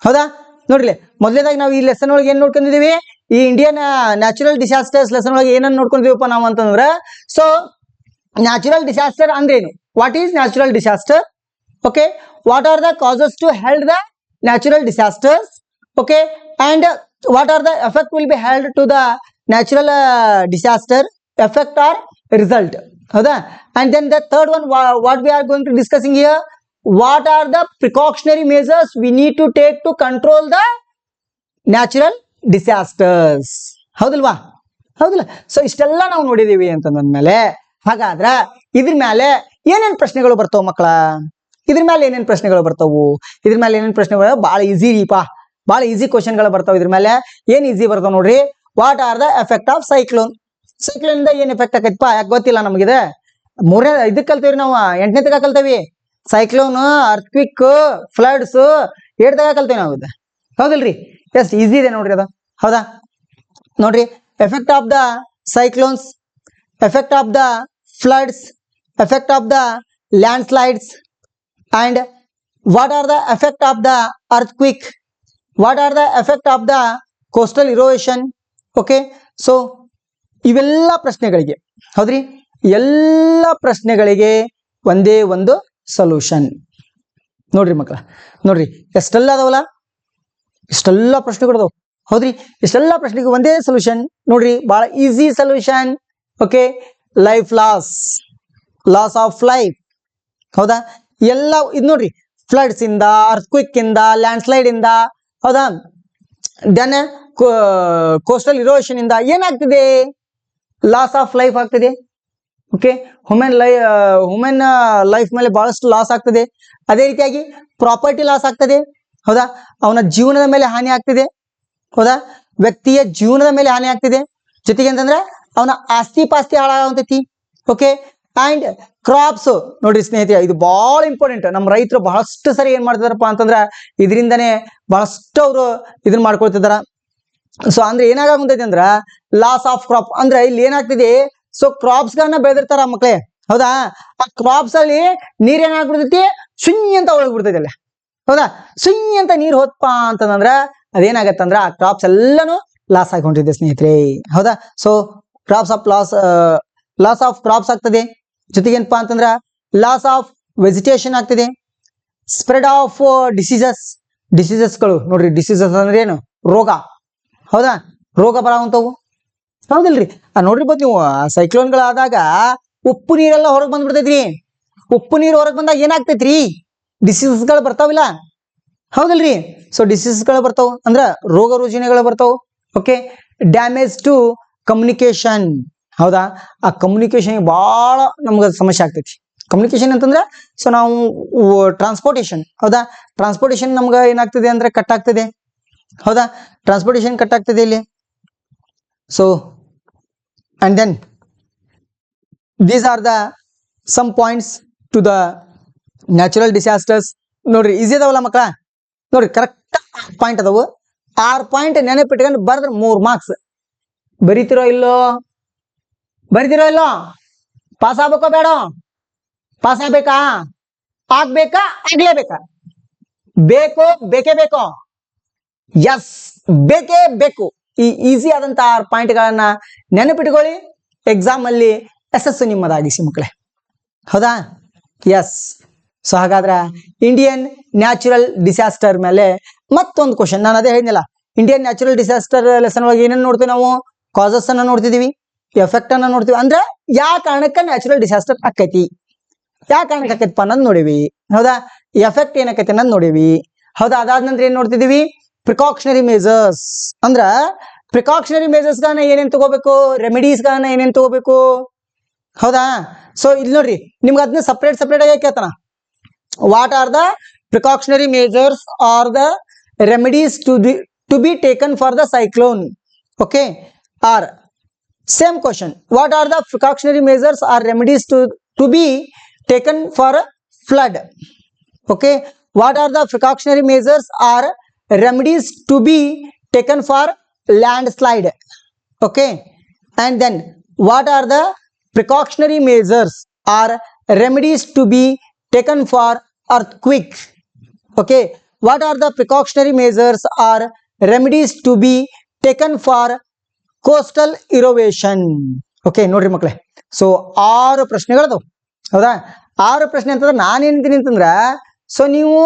ಹೌದಾ? ನೋಡ್ರಿ, ಮೊದಲನೇದಾಗಿ ನಾವು ಈ ಲೆಸನ್ ಒಳಗೆ ಏನ್ ನೋಡ್ಕೊಂಡಿದೀವಿ? ಈ ಇಂಡಿಯನ್ ನ್ಯಾಚುರಲ್ ಡಿಸಾಸ್ಟರ್ಸ್ ಲೆಸನ್ ಒಳಗೆ ಏನನ್ನ ನೋಡ್ಕೊಂಡಿದೀವಪ್ಪ ನಾವು ಅಂತಂದ್ರೆ, ಸೊ ನ್ಯಾಚುರಲ್ ಡಿಸಾಸ್ಟರ್ ಅಂದ್ರೇನು? What is natural disaster? Okay, what are the causes to held the natural disasters? Okay, and what are the effect will be held to the natural disaster, effect or result? Howda? And then the third one, what we are going to discussing here, what are the precautionary measures we need to take to control the natural disasters? ಹೌದಲ್ವಾ? ಹೌದಲ್ಲ? ಸೊ ಇಷ್ಟೆಲ್ಲ ನಾವು ನೋಡಿದೀವಿ ಅಂತಂದ್ಮೇಲೆ ಹಾಗಾದ್ರೆ ಇದ್ರ ಮೇಲೆ ಏನೇನ್ ಪ್ರಶ್ನೆಗಳು ಬರ್ತಾವ ಮಕ್ಕಳ? ಇದ್ರ ಮೇಲೆ ಏನೇನ್ ಪ್ರಶ್ನೆಗಳು ಬರ್ತಾವು? ಇದ್ರ ಮೇಲೆ ಏನೇನ್ ಪ್ರಶ್ನೆಗಳು? ಬಹಳ ಈಸಿ ರೀಪಾ, ಬಹಳ ಈಸಿ ಕ್ವಶನ್ಗಳು ಬರ್ತಾವ. ಇದ್ರ ಮೇಲೆ ಏನ್ ಈಸಿ ಬರ್ತಾವ ನೋಡ್ರಿ. What are the effect of cyclone? Cyclone ಇಂದ ಏನ್ ಎಫೆಕ್ಟ್ ಆಕೈತಿಪ್ಪ? ಯಾಕೆ ಗೊತ್ತಿಲ್ಲ ನಮಗಿದೆ. ಇದಕ್ಕೆ ಕಲ್ತೇವ್ರಿ ನಾವು, 8ನೇ ತಗ ಕಲ್ತೇವಿ. ಸೈಕ್ಲೋನ್, ಅರ್ಥಕ್ವಿಕ್, ಫ್ಲಡ್ಸ್ 8 ತಗ ಕಲ್ತೇವಿ ನಾವು. ಇದು ಹೌದಿಲ್ರಿ? ಎಷ್ಟು ಈಸಿ ಇದೆ ನೋಡ್ರಿ ಅದು. ಹೌದಾ? ನೋಡ್ರಿ, effect of the cyclones, effect of the floods, effect of the landslides and what are the effect of the earthquake, what are the effect of the coastal erosion. Okay, so ಇವೆಲ್ಲ ಪ್ರಶ್ನೆಗಳಿಗೆ ಹೌದ್ರಿ, ಎಲ್ಲ ಪ್ರಶ್ನೆಗಳಿಗೆ ಒಂದೇ ಒಂದು ಸೊಲ್ಯೂಷನ್. ನೋಡ್ರಿ ಮಕ್ಕಳ, ನೋಡ್ರಿ ಎಷ್ಟೆಲ್ಲ ಅದಾವಲ್ಲ, ಇಷ್ಟೆಲ್ಲ ಪ್ರಶ್ನೆಗಳು ಹೌದ್ರಿ, ಇಷ್ಟೆಲ್ಲ ಪ್ರಶ್ನೆಗೆ ಒಂದೇ ಸೊಲ್ಯೂಷನ್ ನೋಡ್ರಿ, ಬಹಳ easy solution. Okay, life loss, loss of life, ಹೌದಾ, ಎಲ್ಲ ಇದು ನೋಡ್ರಿ, ಫ್ಲಡ್ಸ್ ಇಂದ, ಅರ್ಥಕ್ವಿಕ್ ಇಂದ, ಲ್ಯಾಂಡ್ ಸ್ಲೈಡ್ ಇಂದ, ಹೌದಾ, ದೆನ್ ಕೋಸ್ಟಲ್ ಇರೋಷನ್ ಇಂದ ಏನಾಗ್ತಿದೆ, ಲಾಸ್ ಆಫ್ ಲೈಫ್ ಆಗ್ತಿದೆ. ಓಕೆ, ಹ್ಯೂಮನ್ ಲೈಫ್ ಮೇಲೆ ಬಹಳಷ್ಟು ಲಾಸ್ ಆಗ್ತದೆ. ಅದೇ ರೀತಿಯಾಗಿ ಪ್ರಾಪರ್ಟಿ ಲಾಸ್ ಆಗ್ತದೆ, ಹೌದಾ, ಅವನ ಜೀವನದ ಮೇಲೆ ಹಾನಿ ಆಗ್ತಿದೆ, ಹೌದಾ, ವ್ಯಕ್ತಿಯ ಜೀವನದ ಮೇಲೆ ಹಾನಿ ಆಗ್ತಿದೆ. ಜೊತೆಗೆ ಅಂತಂದ್ರೆ ಅವನ ಆಸ್ತಿ ಪಾಸ್ತಿ ಹಾಳಾಗತೈತಿ. ಓಕೆ, ಅಂಡ್ ಕ್ರಾಪ್ಸ್ ನೋಡ್ರಿ ಸ್ನೇಹಿತರೆ, ಇದು ಬಹಳ ಇಂಪಾರ್ಟೆಂಟ್. ನಮ್ಮ ರೈತರು ಬಹಳಷ್ಟು ಸರಿ ಏನ್ ಮಾಡ್ತಿದಾರಪ್ಪ ಅಂತಂದ್ರೆ ಇದರಿಂದನೇ ಬಹಳಷ್ಟು ಅವರು ಇದನ್ನ ಮಾಡ್ಕೊಳ್ತಿದಾರ. ಸೊ ಅಂದ್ರೆ ಏನಾಗತೈತಿ ಅಂದ್ರ ಲಾಸ್ ಆಫ್ ಕ್ರಾಪ್ ಅಂದ್ರೆ ಇಲ್ಲಿ ಏನಾಗ್ತಿದೆ, ಸೊ ಕ್ರಾಪ್ಸ್ ಗಳನ್ನ ಬೆಳೆದಿರ್ತಾರ ಮಕ್ಕಳೇ, ಹೌದಾ, ಆ ಕ್ರಾಪ್ಸ್ ಅಲ್ಲಿ ನೀರ್ ಏನಾಗ್ಬಿಡ್ತೈತಿ, ಸುಣ್ಣಿ ಅಂತ ಒಳಗ್ ಬಿಡ್ತೈತಿ ಅಲ್ಲ, ಹೌದಾ, ಸುಣ್ಣಿ ಅಂತ ನೀರ್ ಹೋತ್ಪ ಅಂತಂದ್ರ ಅದೇನಾಗತ್ತಂದ್ರ ಆ ಕ್ರಾಪ್ಸ್ ಎಲ್ಲಾನು ಲಾಸ್ ಆಗಿಕೊಂಡಿದೆ ಸ್ನೇಹಿತರೆ, ಹೌದಾ. So crops of loss of crops ಆಗ್ತದೆ. ಜೊತೆಗೆ ಏನಪ್ಪಾ ಅಂತಂದ್ರ ಲಾಸ್ ಆಫ್ ವೆಜಿಟೇಷನ್ ಆಗ್ತದೆ. ಸ್ಪ್ರೆಡ್ ಆಫ್ ಡಿಸೀಸಸ್ಗಳು ನೋಡ್ರಿ, ಡಿಸೀಸಸ್ ಅಂದ್ರೆ ಏನು, ರೋಗ, ಹೌದಾ, ರೋಗ ಬರಾವಂತವು, ಹೌದಿಲ್ರಿ. ನೋಡಿರ್ಬೋದು ನೀವು, ಸೈಕ್ಲೋನ್ಗಳಾದಾಗ ಉಪ್ಪು ನೀರೆಲ್ಲ ಹೊರಗೆ ಬಂದ್ಬಿಡ್ತೈತ್ರಿ. ಉಪ್ಪು ನೀರು ಹೊರಗೆ ಬಂದಾಗ ಏನಾಗ್ತೈತ್ರಿ, ಡಿಸೀಸಸ್ಗಳು ಬರ್ತಾವಿಲ್ಲ, ಹೌದಲ್ರಿ. ಸೊ ಡಿಸೀಸಸ್ಗಳು ಬರ್ತಾವ ಅಂದ್ರ ರೋಗ ರುಜಿನಗಳು ಬರ್ತಾವ. ಓಕೆ, ಡ್ಯಾಮೇಜ್ ಟು ಕಮ್ಯುನಿಕೇಶನ್, ಹೌದಾ, ಆ ಕಮ್ಯುನಿಕೇಶನ್ ಬಹಳ ನಮ್ಗೆ ಸಮಸ್ಯೆ ಆಗ್ತೈತಿ. ಕಮ್ಯುನಿಕೇಶನ್ ಅಂತಂದ್ರೆ ಸೊ ನಾವು ಟ್ರಾನ್ಸ್ಪೋರ್ಟೇಷನ್, ಹೌದಾ, ಟ್ರಾನ್ಸ್ಪೋರ್ಟೇಷನ್ ನಮ್ಗೆ ಏನಾಗ್ತದೆ ಅಂದ್ರೆ ಕಟ್ ಆಗ್ತದೆ, ಹೌದಾ, ಟ್ರಾನ್ಸ್ಪೋರ್ಟೇಷನ್ ಕಟ್ ಆಗ್ತದೆ ಇಲ್ಲಿ. So and then these are the some points to the natural disasters. ನೋಡ್ರಿ ಈಸಿ ಅದಾವಲ್ಲ ಮಕ್ಕಳ, ನೋಡ್ರಿ ಕರೆಕ್ಟ್ ಪಾಯಿಂಟ್ ಅದಾವು. 6 ಪಾಯಿಂಟ್ ನೆನಪಿಟ್ಕೊಂಡು ಬರ್ದ್ರೆ 3 ಮಾರ್ಕ್ಸ್. ಬರಿತಿರೋ ಇಲ್ಲೋ, ಬರಿತಿರೋ ಇಲ್ಲೋ, ಪಾಸ್ ಆಗ್ಬೇಕೋ ಬೇಡ, ಪಾಸ್ ಆಗ್ಬೇಕಾ, ಆಗ್ಬೇಕಾ, ಆಗ್ಲೇಬೇಕಾ, ಬೇಕೋ ಬೇಕೇ ಬೇಕೋ, ಎಸ್ ಬೇಕೇ ಬೇಕು. ಈ ಈಸಿ ಆದಂತ 6 ಪಾಯಿಂಟ್ಗಳನ್ನ ನೆನಪಿಟ್ಕೊಳ್ಳಿ, ಎಕ್ಸಾಮ್ ಅಲ್ಲಿ ಯಶಸ್ಸು ನಿಮ್ಮದಾಗಿಸಿ ಮಕ್ಕಳೇ, ಹೌದಾ. ಎಸ್, ಸೊ ಹಾಗಾದ್ರೆ ಇಂಡಿಯನ್ ನ್ಯಾಚುರಲ್ ಡಿಸಾಸ್ಟರ್ ಮೇಲೆ ಮತ್ತೊಂದು ಕ್ವಶನ್. ನಾನು ಅದೇ ಹೇಳಿದ್ನಲ್ಲ, ಇಂಡಿಯನ್ ನ್ಯಾಚುರಲ್ ಡಿಸಾಸ್ಟರ್ ಲೆಸನ್ ಒಳಗೆ ಏನೇನು ನೋಡ್ತೀವಿ ನಾವು, ಕಾಸಸ್ ಅನ್ನ ನೋಡ್ತಿದೀವಿ, ಎಫೆಕ್ಟ್ ಅನ್ನ ನೋಡ್ತೀವಿ, ಅಂದ್ರೆ ಯಾವ ಕಾರಣಕ್ಕೆ ನ್ಯಾಚುರಲ್ ಡಿಸಾಸ್ಟರ್ ಆಕೈತಿ, ಯಾವ ಕಾರಣಕ್ಕೆ ಆಕೈತಿಪ್ಪ ಅನ್ನೋದು ನೋಡಿವಿ, ಹೌದಾ, ಎಫೆಕ್ಟ್ ಏನಕೈತಿ ಅನ್ನೋದು ನೋಡಿವಿ, ಹೌದಾ. ಅದಾದ ನಂತರ ಏನ್ ನೋಡ್ತಿದೀವಿ, ಪ್ರಿಕಾಕ್ಷನರಿ ಮೇಜರ್ಸ್, ಅಂದ್ರ ಪ್ರಿಕಾಕ್ಷನರಿ ಮೇಜರ್ಸ್ ಗಳನ್ನ ಏನೇನ್ ತಗೋಬೇಕು, ರೆಮಿಡೀಸ್ ಗಳನ್ನ ಏನೇನ್ ತಗೋಬೇಕು, ಹೌದಾ. ಸೊ ಇಲ್ಲಿ ನೋಡ್ರಿ, ನಿಮ್ಗೆ ಅದನ್ನ ಸಪ್ರೇಟ್ ಆಗಿ ಕೇಳ್ತಾನ, what are the precautionary measures are the remedies to be taken for the cyclone. Okay, are same question, what are the precautionary measures are remedies to be taken for flood. Okay, what are the precautionary measures or remedies to be taken for landslide. Okay, and then what are the precautionary measures or remedies to be taken for earthquake. Okay, what are the precautionary measures or remedies to be taken for coastal erosion. Okay, ನೋಡ್ರಿ ಮಕ್ಕಳೇ, ಸೊ 6 ಪ್ರಶ್ನೆಗಳದಾವ, ಹೌದಾ. 6 ಪ್ರಶ್ನೆ ಅಂತಂದ್ರೆ ನಾನೇನಿದ್ದೀನಿ ಅಂತಂದ್ರ, ಸೊ ನೀವು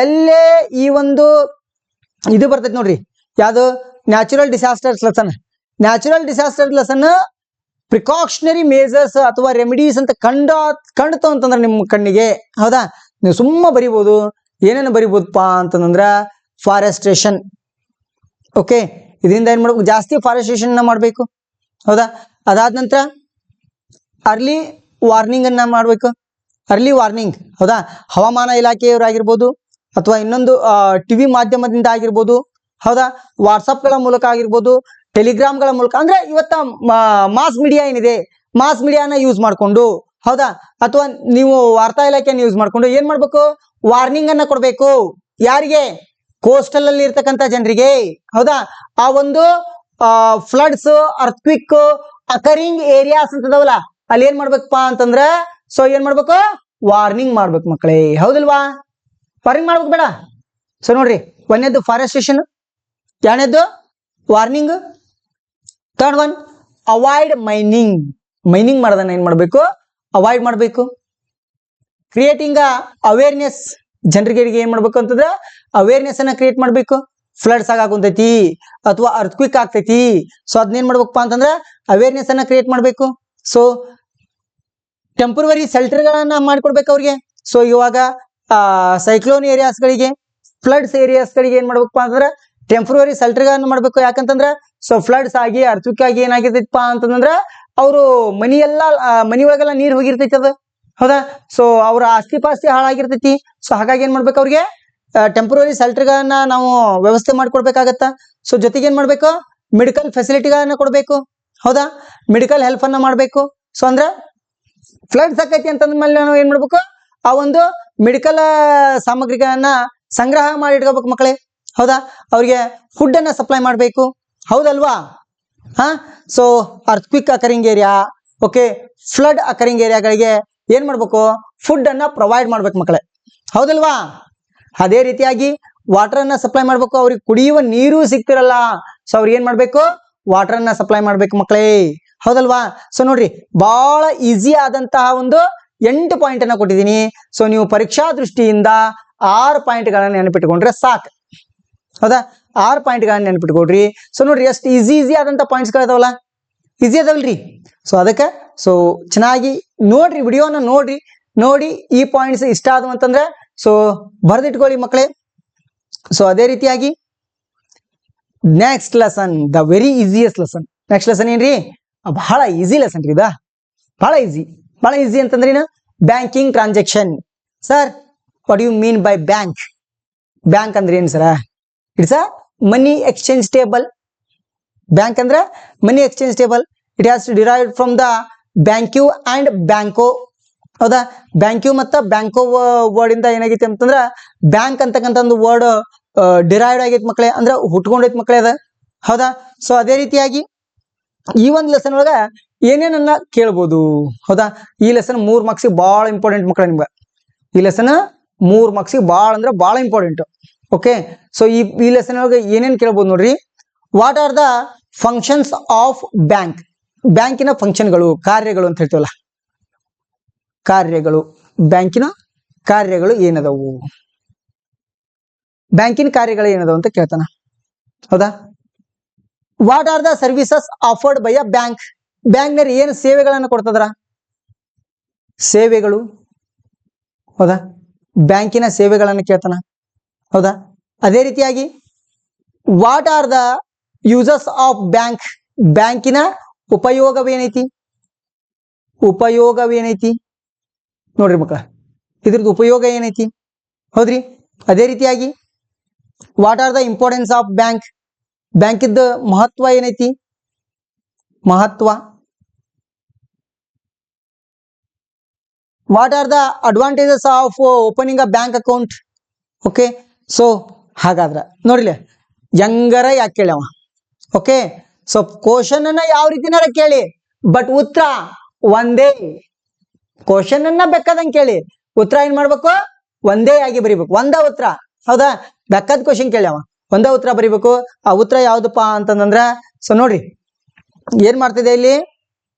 ಎಲ್ಲೇ ಈ ಒಂದು ಇದು ಬರ್ತೈತಿ ನೋಡ್ರಿ, ಯಾವುದು natural disasters lesson. Natural disaster lesson precautionary majors ಅಥವಾ ರೆಮಿಡೀಸ್ ಅಂತ ಕಂಡ್ತು ಅಂತಂದ್ರೆ ನಿಮ್ಮ ಕಣ್ಣಿಗೆ, ಹೌದಾ, ನೀವು ಸುಮ್ಮ ಬರಿಬೋದು. ಏನೇನು ಬರಿಬೋದಪ್ಪ ಅಂತಂದ್ರ ಫಾರೆಸ್ಟ್ರೇಷನ್. ಓಕೆ, ಇದರಿಂದ ಏನ್ ಮಾಡ್ಬೇಕು, ಜಾಸ್ತಿ ಫಾರೆಸ್ಟ್ರೇಷನ್ ಮಾಡಬೇಕು, ಹೌದಾ. ಅದಾದ ನಂತರ ಅರ್ಲಿ ವಾರ್ನಿಂಗ್ ಅನ್ನ ಮಾಡ್ಬೇಕು, ಅರ್ಲಿ ವಾರ್ನಿಂಗ್, ಹೌದಾ. ಹವಾಮಾನ ಇಲಾಖೆಯವರಾಗಿರ್ಬೋದು ಅಥವಾ ಇನ್ನೊಂದು ಟಿವಿ ಮಾಧ್ಯಮದಿಂದ ಆಗಿರ್ಬೋದು, ಹೌದಾ, ವಾಟ್ಸಪ್ಗಳ ಮೂಲಕ ಆಗಿರ್ಬೋದು, ಟೆಲಿಗ್ರಾಮ್ಗಳ ಮೂಲಕ, ಅಂದ್ರೆ ಇವತ್ತ ಮಾಸ್ ಮೀಡಿಯಾ ಏನಿದೆ, ಮಾಸ್ ಮೀಡಿಯಾನ ಯೂಸ್ ಮಾಡ್ಕೊಂಡು, ಹೌದಾ, ಅಥವಾ ನೀವು ವಾರ್ತಾ ಇಲಾಖೆಯನ್ನು ಯೂಸ್ ಮಾಡ್ಕೊಂಡು ಏನ್ ಮಾಡ್ಬೇಕು, ವಾರ್ನಿಂಗ್ ಅನ್ನ ಕೊಡ್ಬೇಕು. ಯಾರಿಗೆ, ಕೋಸ್ಟಲ್ ಅಲ್ಲಿ ಇರ್ತಕ್ಕಂಥ ಜನರಿಗೆ, ಹೌದಾ. ಆ ಒಂದು ಫ್ಲಡ್ಸ್, ಅರ್ಥಕ್ವಿಕ್ ಅಕರಿಂಗ್ ಏರಿಯಾಸ್ ಅಂತದವಲ್ಲ, ಅಲ್ಲಿ ಏನ್ ಮಾಡ್ಬೇಕಪ್ಪ ಅಂತಂದ್ರ, ಸೊ ಏನ್ ಮಾಡ್ಬೇಕು, ವಾರ್ನಿಂಗ್ ಮಾಡ್ಬೇಕು ಮಕ್ಕಳೇ, ಹೌದಿಲ್ವಾ. ವಾರ್ನಿಂಗ್ ಮಾಡ್ಬೇಕು ಬೇಡ. ಸೊ ನೋಡ್ರಿ, ಒಂದನೇದು ಫಾರೆಸ್ಟೇಷನ್, ಎರಡನೇದು warning, third one avoid mining. Mining ಮಾಡೋದನ್ನ ಏನ್ ಮಾಡಬೇಕು, ಅವಾಯ್ಡ್ ಮಾಡಬೇಕು. ಕ್ರಿಯೇಟಿಂಗ್ ಅವೇರ್ನೆಸ್, ಜನರಿಗೆ ಏನ್ ಮಾಡ್ಬೇಕು ಅಂತಂದ್ರೆ ಅವೇರ್ನೆಸ್ ಅನ್ನ ಕ್ರಿಯೇಟ್ ಮಾಡ್ಬೇಕು. ಫ್ಲಡ್ಸ್ ಆಗಾಕುಂತೈತಿ ಅಥವಾ ಅರ್ಥಕ್ವಿಕ್ ಆಗ್ತೈತಿ, ಸೊ ಅದನ್ನೇನ್ ಮಾಡ್ಬೇಕಪ್ಪ ಅಂತಂದ್ರೆ ಅವೇರ್ನೆಸ್ ಅನ್ನ ಕ್ರಿಯೇಟ್ ಮಾಡ್ಬೇಕು. ಸೊ ಟೆಂಪರರಿ ಸೆಲ್ಟರ್ಗಳನ್ನ ಮಾಡಿಕೊಡ್ಬೇಕು ಅವ್ರಿಗೆ. ಸೊ ಇವಾಗ ಸೈಕ್ಲೋನ್ ಏರಿಯಾಸ್ಗಳಿಗೆ, ಫ್ಲಡ್ಸ್ ಏರಿಯಾಸ್ಗಳಿಗೆ ಏನ್ ಮಾಡ್ಬೇಕಪ್ಪ ಅಂತಂದ್ರೆ ಟೆಂಪರರಿ ಸೆಲ್ಟರ್ಗಳನ್ನ ಮಾಡ್ಬೇಕು. ಯಾಕಂತಂದ್ರೆ ಸೊ ಫ್ಲಡ್ಸ್ ಆಗಿ ಅರ್ಥಕ್ವಿಕ್ ಆಗಿ ಏನಾಗಿರ್ತೈತಪ್ಪ ಅಂತಂದ್ರೆ ಅವರು ಮನಿ ಒಳಗೆಲ್ಲ ನೀರ್ ಹೋಗಿರ್ತೈತಿ ಅದು, ಹೌದಾ. ಸೊ ಅವ್ರ ಆಸ್ತಿ ಪಾಸ್ತಿ ಹಾಳಾಗಿರ್ತೈತಿ. ಸೊ ಹಾಗಾಗಿ ಏನ್ ಮಾಡ್ಬೇಕು, ಅವ್ರಿಗೆ ಟೆಂಪರರಿ ಸೆಲ್ಟರ್ಗಳನ್ನ ನಾವು ವ್ಯವಸ್ಥೆ ಮಾಡ್ಕೊಡ್ಬೇಕಾಗತ್ತ. ಸೊ ಜೊತೆಗೆ ಏನ್ ಮಾಡ್ಬೇಕು, ಮೆಡಿಕಲ್ ಫೆಸಿಲಿಟಿಗಳನ್ನ ಕೊಡ್ಬೇಕು, ಹೌದಾ. ಮೆಡಿಕಲ್ ಹೆಲ್ಪ್ ಅನ್ನ ಮಾಡ್ಬೇಕು. ಸೊ ಅಂದ್ರೆ ಫ್ಲಡ್ಸ್ ಆಕೈತಿ ಅಂತಂದ್ಮೇಲೆ ನಾವು ಏನ್ ಮಾಡ್ಬೇಕು, ಆ ಒಂದು ಮೆಡಿಕಲ್ ಸಾಮಗ್ರಿಗಳನ್ನ ಸಂಗ್ರಹ ಮಾಡಿ ಇಟ್ಕೋಬೇಕು ಮಕ್ಕಳೇ, ಹೌದಾ. ಅವ್ರಿಗೆ ಫುಡ್ ಅನ್ನ ಸಪ್ಲೈ ಮಾಡ್ಬೇಕು, ಹೌದಲ್ವಾ. So earthquake occurring area, okay, flood occurring ಏರಿಯಾಗಳಿಗೆ ಏನ್ ಮಾಡ್ಬೇಕು, ಫುಡ್ ಅನ್ನ ಪ್ರೊವೈಡ್ ಮಾಡ್ಬೇಕು ಮಕ್ಕಳೇ, ಹೌದಲ್ವಾ. ಅದೇ ರೀತಿಯಾಗಿ ವಾಟರ್ ಅನ್ನ ಸಪ್ಲೈ ಮಾಡ್ಬೇಕು. ಅವ್ರಿಗೆ ಕುಡಿಯುವ ನೀರು ಸಿಗ್ತಿರಲ್ಲ, ಸೊ ಅವ್ರಿಗೆ ಏನ್ ಮಾಡ್ಬೇಕು, ವಾಟರ್ ಅನ್ನ ಸಪ್ಲೈ ಮಾಡ್ಬೇಕು ಮಕ್ಕಳೇ, ಹೌದಲ್ವಾ. ಸೊ ನೋಡ್ರಿ, ಬಹಳ ಈಸಿ ಆದಂತಹ ಒಂದು 8 ಪಾಯಿಂಟ್ ಅನ್ನ ಕೊಟ್ಟಿದ್ದೀನಿ. ಸೊ ನೀವು ಪರೀಕ್ಷಾ ದೃಷ್ಟಿಯಿಂದ 6 ಪಾಯಿಂಟ್ಗಳನ್ನ ನೆನಪಿಟ್ಕೊಂಡ್ರೆ ಸಾಕು, ಹೌದಾ. 6 ಪಾಯಿಂಟ್ಗಳನ್ನ ನೆನಪಿಟ್ಕೊಡ್ರಿ. ಸೊ ನೋಡ್ರಿ, ಎಷ್ಟು ಈಸಿ ಆದಂತ ಪಾಯಿಂಟ್ಸ್ ಗಳದಾವಲ್ಲ, ಈಸಿ ಅದಾವಲ್ರಿ. ಸೊ ಅದಕ್ಕೆ ಸೊ ಚೆನ್ನಾಗಿ ನೋಡ್ರಿ, ವಿಡಿಯೋನ ನೋಡಿ ಈ ಪಾಯಿಂಟ್ಸ್ ಇಷ್ಟ ಆದವು ಅಂತಂದ್ರೆ ಸೊ ಬರೆದಿಟ್ಕೊಳ್ಳಿ ಮಕ್ಕಳೇ. ಸೊ ಅದೇ ರೀತಿಯಾಗಿ next lesson, the very easiest lesson. Next lesson ಏನ್ರಿ, ಬಹಳ ಈಸಿ ಲೆಸನ್ ರೀ. ಬಹಳ ಈಸಿ ಅಂತಂದ್ರೆ banking transaction. Sir, what you mean by bank? Bank ಅಂದ್ರೆ ಏನು sir? It's a money exchange table. Bank ಅಂದ್ರೆ money exchange table. It has derived from the ಬ್ಯಾಂಕ್ಯೂ ಅಂಡ್ ಬ್ಯಾಂಕೋ, ಹೌದಾ. ಬ್ಯಾಂಕ್ಯೂ ಮತ್ತು ಬ್ಯಾಂಕೋ ವರ್ಡ್ ಇಂದ ಏನಾಗೈತಿ ಅಂತಂದ್ರ ಬ್ಯಾಂಕ್ ಅಂತಕ್ಕಂಥ ಒಂದು ವರ್ಡ್ ಡಿರೈವ್ಡ್ ಆಗೈತಿ ಮಕ್ಕಳೇ, ಅಂದ್ರೆ ಹುಟ್ಕೊಂಡೈತಿ ಮಕ್ಕಳೇ ಅದ, ಹೌದಾ. ಸೊ ಅದೇ ರೀತಿಯಾಗಿ ಈ ಒಂದು ಲೆಸನ್ ಒಳಗ ಏನೇನನ್ನ ಕೇಳ್ಬೋದು, ಹೌದಾ. ಈ ಲೆಸನ್ 3 ಮಾರ್ಕ್ಸಿಗೆ ಭಾಳ ಇಂಪಾರ್ಟೆಂಟ್ ಮಕ್ಕಳೇ. ನಿಮ್ಗೆ ಈ ಲೆಸನ್ 3 ಮಾರ್ಕ್ಸಿಗೆ ಭಾಳ ಅಂದ್ರೆ ಭಾಳ ಇಂಪಾರ್ಟೆಂಟ್. ಓಕೆ, ಸೊ ಈ ಲೆಸನ್ ಒಳಗೆ ಏನೇನು ಕೇಳ್ಬೋದು ನೋಡ್ರಿ. What are the functions of bank? ಬ್ಯಾಂಕಿನ ಫಂಕ್ಷನ್ಗಳು, ಕಾರ್ಯಗಳು ಅಂತ ಹೇಳ್ತೀವಲ್ಲ, ಕಾರ್ಯಗಳು, ಬ್ಯಾಂಕಿನ ಕಾರ್ಯಗಳು ಏನದವು, ಬ್ಯಾಂಕಿನ ಕಾರ್ಯಗಳು ಏನದವು ಅಂತ ಕೇಳ್ತಾನ, ಹೌದಾ. What are the services offered by a bank? ಬ್ಯಾಂಕ್ನಲ್ಲಿ ಏನು ಸೇವೆಗಳನ್ನು ಕೊಡ್ತದ್ರ? ಸೇವೆಗಳು, ಹೌದಾ. ಬ್ಯಾಂಕಿನ ಸೇವೆಗಳನ್ನು ಕೇಳ್ತಾನ, ಹೌದಾ. ಅದೇ ರೀತಿಯಾಗಿ what are the uses of bank? ಬ್ಯಾಂಕಿನ ಉಪಯೋಗವೇನೈತಿ? ನೋಡ್ರಿ ಮಕ್ಕಳ, ಇದ್ರದ್ದು ಉಪಯೋಗ ಏನೈತಿ, ಹೌದ್ರಿ. ಅದೇ ರೀತಿಯಾಗಿ what are the importance of bank? ಬ್ಯಾಂಕಿದ್ದ ಮಹತ್ವ ಏನೈತಿ? What are the advantages of opening a bank account? Okay, so ಹಾಗಾದ್ರೆ ನೋಡ್ರಿ, ಹೆಂಗಾರ ಯಾಕೆ ಕೇಳ್ಯಾವ, ಓಕೆ. ಸೊ ಕ್ವಶನ್ ಅನ್ನ ಯಾವ ರೀತಿನಾರ ಕೇಳಿ, ಬಟ್ ಉತ್ತರ ಒಂದೇ. ಕ್ವಶನ್ ಅನ್ನ ಬೇಕಾದಂಗೆ ಕೇಳಿ, ಉತ್ತರ ಏನ್ ಮಾಡ್ಬೇಕು, ಒಂದೇ ಆಗಿ ಬರಿಬೇಕು, ಒಂದ ಉತ್ತರ, ಹೌದಾ. ಬೇಕಾದ ಕ್ವಶನ್ ಕೇಳ್ಯಾವ, ಒಂದೇ ಉತ್ತರ ಬರಿಬೇಕು. ಆ ಉತ್ತರ ಯಾವ್ದಪ್ಪ ಅಂತಂದ್ರ ಸೊ ನೋಡ್ರಿ, ಏನ್ ಮಾಡ್ತಿದೆ ಇಲ್ಲಿ,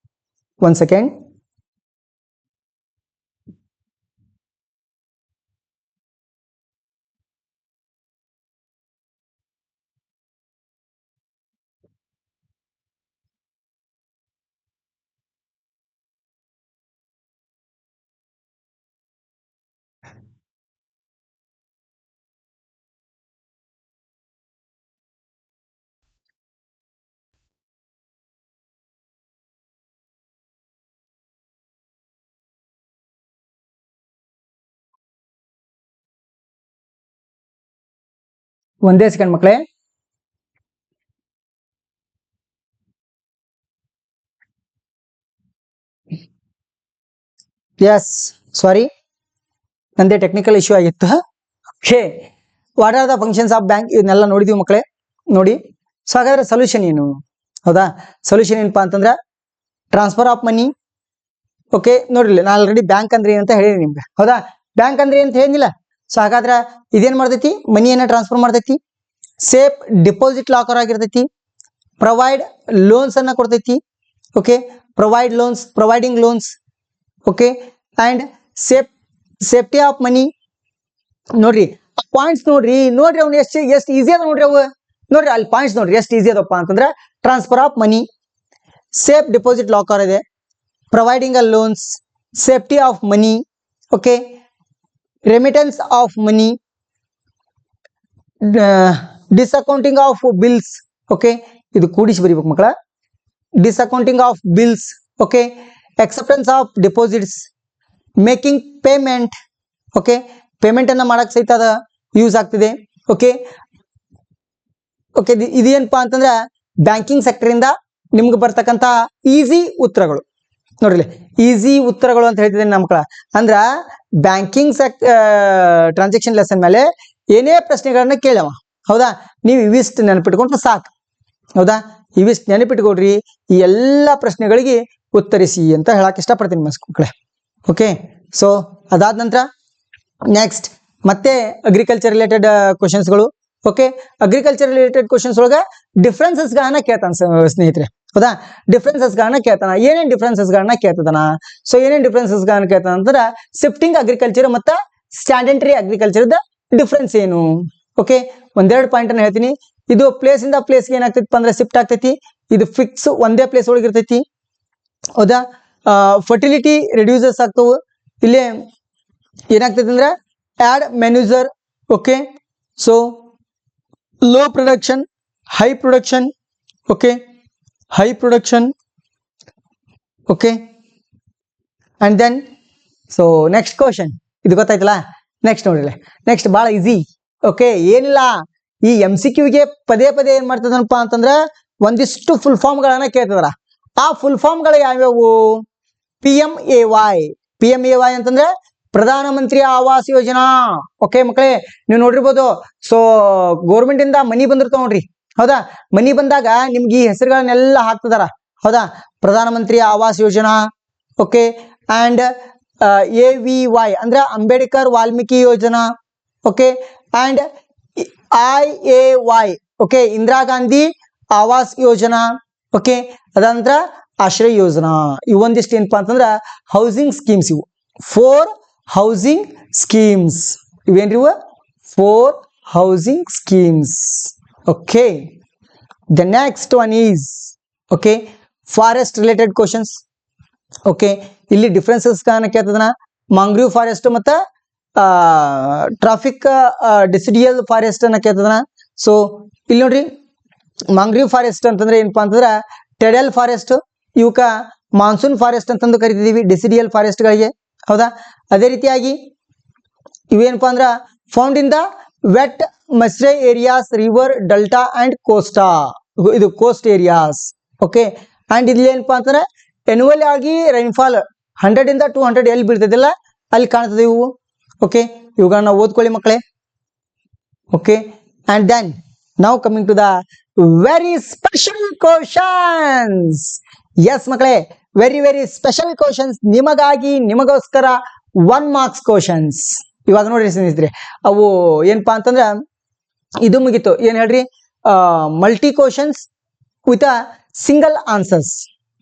1 ಸೆಕೆಂಡ್. ಒಂದೇ ಸೆಕೆಂಡ್ ಮಕ್ಕಳೇ. ಎಸ್, ಸಾರಿ, ನಂದೇ ಟೆಕ್ನಿಕಲ್ ಇಶ್ಯೂ ಆಗಿತ್ತು. Okay, what are the functions of bank? ಇದನ್ನೆಲ್ಲ ನೋಡಿದೀವಿ ಮಕ್ಕಳೇ, ನೋಡಿ. ಸೊ ಹಾಗಾದ್ರೆ ಸೊಲ್ಯೂಷನ್ ಏನು, ಹೌದಾ. ಸೊಲ್ಯೂಷನ್ ಏನಪ್ಪಾ ಅಂತಂದ್ರೆ ಟ್ರಾನ್ಸ್ಫರ್ ಆಫ್ ಮನಿ. ಓಕೆ, ನೋಡ್ರಿ, ನಾನು ಆಲ್ರೆಡಿ ಬ್ಯಾಂಕ್ ಅಂದ್ರೆ ಏನಂತ ಹೇಳಿ ನಿಮ್ಗೆ, ಹೌದಾ. ಬ್ಯಾಂಕ್ ಅಂದ್ರೆ ಏನಂತ ಹೇಳಿಲ್ಲ. ಸೊ ಹಾಗಾದ್ರೆ ಇದೇನ್ ಮಾಡ್ತೈತಿ, ಮನಿಯನ್ನ ಟ್ರಾನ್ಸ್ಫರ್ ಮಾಡ್ತೈತಿ. ಸೇಫ್ ಡಿಪಾಸಿಟ್ ಲಾಕರ್ ಆಗಿರ್ತೈತಿ. ಪ್ರೊವೈಡ್ ಲೋನ್ಸ್ ಅನ್ನ ಕೊಡ್ತೈತಿ. Okay, providing loans. Okay, and safety of ಮನಿ. ನೋಡ್ರಿ ಪಾಯಿಂಟ್ಸ್ ನೋಡ್ರಿ ಅವ್ನು ಎಷ್ಟು ಈಸಿ ಅದ ನೋಡ್ರಿ ಅವು. ನೋಡ್ರಿ ಅಲ್ಲಿ ಪಾಯಿಂಟ್ಸ್ ನೋಡ್ರಿ ಎಷ್ಟು ಈಸಿ ಅದಪ್ಪ ಅಂತಂದ್ರೆ transfer of money, safe deposit locker ಇದೆ, providing a loans, safety of money. Okay, remittance of money, discounting of bills. Okay, ಇದು ಕೂಡಿಸಿ ಬರೀಬೇಕು ಮಕ್ಕಳ. Discounting of bills. Okay, acceptance of deposits, making payment. Okay, payment ಅನ್ನ ಮಾಡಕ್ ಸಹಿತ ಅದ ಯೂಸ್ ಆಗ್ತಿದೆ. ಓಕೆ ಓಕೆ ಇದೇನಪ್ಪಾ ಅಂತಂದ್ರೆ ಬ್ಯಾಂಕಿಂಗ್ ಸೆಕ್ಟರ್ ಇಂದ ನಿಮ್ಗೆ ಬರ್ತಕ್ಕಂತ ಈಸಿ ಉತ್ತರಗಳು. ನೋಡ್ರಿ ಈಸಿ ಉತ್ತರಗಳು ಅಂತ ಹೇಳ್ತಿದ್ದೇನೆ ನಮ್ಮ ಮಕ್ಕಳ. ಅಂದ್ರ ಬ್ಯಾಂಕಿಂಗ್ ಟ್ರಾನ್ಸಾಕ್ಷನ್ ಲೆಸನ್ ಮೇಲೆ ಏನೇ ಪ್ರಶ್ನೆಗಳನ್ನ ಕೇಳವ. ಹೌದಾ, ನೀವು ಇವಿಷ್ಟು ನೆನಪಿಟ್ಕೊಂಡ್ರೆ ಸಾಕು. ಹೌದಾ, ಇವಿಷ್ಟು ನೆನಪಿಟ್ಕೊಡ್ರಿ, ಈ ಎಲ್ಲ ಪ್ರಶ್ನೆಗಳಿಗೆ ಉತ್ತರಿಸಿ ಅಂತ ಹೇಳಕ್ ಇಷ್ಟಪಡ್ತೀನಿ ಮಕ್ಕಳೇ. ಓಕೆ, ಸೊ ಅದಾದ ನಂತರ ನೆಕ್ಸ್ಟ್ ಮತ್ತೆ ಅಗ್ರಿಕಲ್ಚರ್ ರಿಲೇಟೆಡ್ ಕ್ವಶನ್ಸ್ಗಳು. ಓಕೆ, ಅಗ್ರಿಕಲ್ಚರ್ ರಿಲೇಟೆಡ್ ಕ್ವಶನ್ಸ್ ಒಳಗ ಡಿಫ್ರೆನ್ಸಸ್ ಗಳನ್ನ ಕೇಳ್ತಾನ ಸ್ನೇಹಿತರೆ. ಹೌದಾ, ಡಿಫ್ರೆನ್ಸಸ್ ಗಳನ್ನ ಕೇಳ್ತಾನ. ಏನೇನ್ ಡಿಫ್ರೆನ್ಸಸ್ ಗಳನ್ನ ಕೇಳ್ತದಾನ? ಸೊ ಏನೇನ್ ಡಿಫ್ರೆನ್ಸಸ್ ಗಳನ್ನ ಕೇಳ್ತಾನ ಅಂತಂದ್ರೆ ಶಿಫ್ಟಿಂಗ್ ಅಗ್ರಿಕಲ್ಚರ್ ಮತ್ತೆ ಸ್ಟ್ಯಾಂಡೆಂಟರಿ ಅಗ್ರಿಕಲ್ಚರ್ ಡಿಫ್ರೆನ್ಸ್ ಏನು? ಓಕೆ, ಒಂದೆರಡು ಪಾಯಿಂಟ್ ಅನ್ನ ಹೇಳ್ತೀನಿ. ಇದು ಪ್ಲೇಸ್ ಇಂದ ಪ್ಲೇಸ್ಗೆ ಏನಾಗ್ತೈತಿ ಅಂದ್ರೆ ಶಿಫ್ಟ್ ಆಗ್ತೈತಿ. ಇದು ಫಿಕ್ಸ್ ಒಂದೇ ಪ್ಲೇಸ್ ಒಳಗೆ ಇರ್ತೈತಿ. ಹೌದಾ, ಫರ್ಟಿಲಿಟಿ ರೆಡ್ಯೂಸಸ್ ಆಗ್ತವು. ಇಲ್ಲಿ ಏನಾಗ್ತೈತಿ ಅಂದ್ರೆ add manure. Okay, so low production, high production. Okay, high production. Okay, and then so next question ಇದು ಗೊತ್ತಾಯ್ತಲ್ಲ. ನೆಕ್ಸ್ಟ್ ನೋಡ್ರಿ, ನೆಕ್ಸ್ಟ್ ಬಹಳ ಈಸಿ. ಓಕೆ, ಏನಿಲ್ಲ, ಈ MCQಗೆ ಪದೇ ಪದೇ ಏನ್ ಮಾಡ್ತದನಪ್ಪ ಅಂತಂದ್ರೆ ಒಂದಿಷ್ಟು ಫುಲ್ ಫಾರ್ಮ್ ಗಳನ್ನ ಕೇಳ್ತದಾರ. ಆ ಫುಲ್ ಫಾರ್ಮ್ ಗಳು ಯಾವ್ಯಾವು? PMAY ಅಂತಂದ್ರೆ ಪ್ರಧಾನ ಮಂತ್ರಿ ಆವಾಸ್ ಯೋಜನಾ. ಓಕೆ ಮಕ್ಕಳೇ, ನೀವು ನೋಡಿರ್ಬೋದು. ಸೊ ಗೌರ್ಮೆಂಟ್ ಇಂದ ಮನಿ ಬಂದಿರ್ತಾವ ನೋಡ್ರಿ. ಹೌದಾ, ಮನಿ ಬಂದಾಗ ನಿಮ್ಗೆ ಈ ಹೆಸರುಗಳನ್ನೆಲ್ಲ ಹಾಕ್ತದಾರ. ಹೌದಾ, Pradhan Mantri Awas Yojana. Okay, and AVY ಅಂದ್ರೆ ಅಂಬೇಡ್ಕರ್ ವಾಲ್ಮೀಕಿ ಯೋಜನಾ. Okay, and IAY okay, Indira Gandhi Awas Yojana. Okay, ಅದಂತರ ಆಶ್ರಯ ಯೋಜನಾ. ಇವೊಂದಿಷ್ಟು ಏನಪ್ಪಾ ಅಂತಂದ್ರ ಹೌಸಿಂಗ್ ಸ್ಕೀಮ್ಸ್. ಇವು 4 ಹೌಸಿಂಗ್ ಸ್ಕೀಮ್ಸ್. ಇವೇನ್ರಿ ಇವು 4 housing schemes. Okay, the next one is okay forest related questions. Okay, ಇಲ್ಲಿ ಡಿಫ್ರೆನ್ಸಸ್ ಕೇಳ್ತದನ ಮಾಂಗ್ರೂವ್ ಫಾರೆಸ್ಟ್ ಮತ್ತೆ ಟ್ರಾಫಿಕ್ ಡಿಸಿಡಿಯಲ್ ಫಾರೆಸ್ಟ್ ಅನ್ನ ಕೇಳ್ತದನ. ಸೊ ಇಲ್ಲಿ ನೋಡ್ರಿ, ಮಾಂಗ್ರೂವ್ ಫಾರೆಸ್ಟ್ ಅಂತಂದ್ರೆ ಏನಪ್ಪಾ ಅಂತಂದ್ರೆ ಟೆಡಲ್ ಫಾರೆಸ್ಟ್. ಇವಕ್ಕ ಮಾನ್ಸೂನ್ ಫಾರೆಸ್ಟ್ ಅಂತಂದು ಕರಿತಿದೀವಿ ಡಿಸಿಡಿಯಲ್ ಫಾರೆಸ್ಟ್ ಗಳಿಗೆ. ಹೌದಾ, ಅದೇ ರೀತಿಯಾಗಿ ಇವೇನಪ್ಪಾ ಅಂದ್ರ ಫೌಂಡ್ ಇನ್ ದ ವೆಟ್ ಮಸ್ರೆ areas, river delta and coast. ಇದು ಕೋಸ್ಟ್ ಏರಿಯಾಸ್. ಓಕೆ, ಅಂಡ್ ಇಲ್ಲಿ ಏನಪ್ಪಾ ಅಂತಂದ್ರೆ ಎನ್ಯುವಲ್ ಆಗಿ ರೈನ್ಫಾಲ್ 100 ಇಂದ 200 ಎಲ್ಲಿ ಬೀಳ್ತದಿಲ್ಲ ಅಲ್ಲಿ ಕಾಣ್ತದೆ ಇವು. ಓಕೆ, ಇವುಗಳನ್ನ ಓದ್ಕೊಳ್ಳಿ ಮಕ್ಕಳೇ. Okay, and then now coming to the very special questions. Yes ಮಕ್ಕಳೇ, ವೆರಿ ಸ್ಪೆಷಲ್ ಕ್ವಶನ್ಸ್ ನಿಮಗಾಗಿ, ನಿಮಗೋಸ್ಕರ 1 ಮಾರ್ಕ್ಸ್ ಕ್ವಶನ್ಸ್. ಇವಾಗ ನೋಡ್ರಿ ಸ್ನೇಹಿತರೆ, ಅವು ಏನಪ್ಪಾ ಅಂತಂದ್ರ ಇದು ಮುಗೀತು. ಏನ್ ಹೇಳ್ರಿ, multi questions with single answers.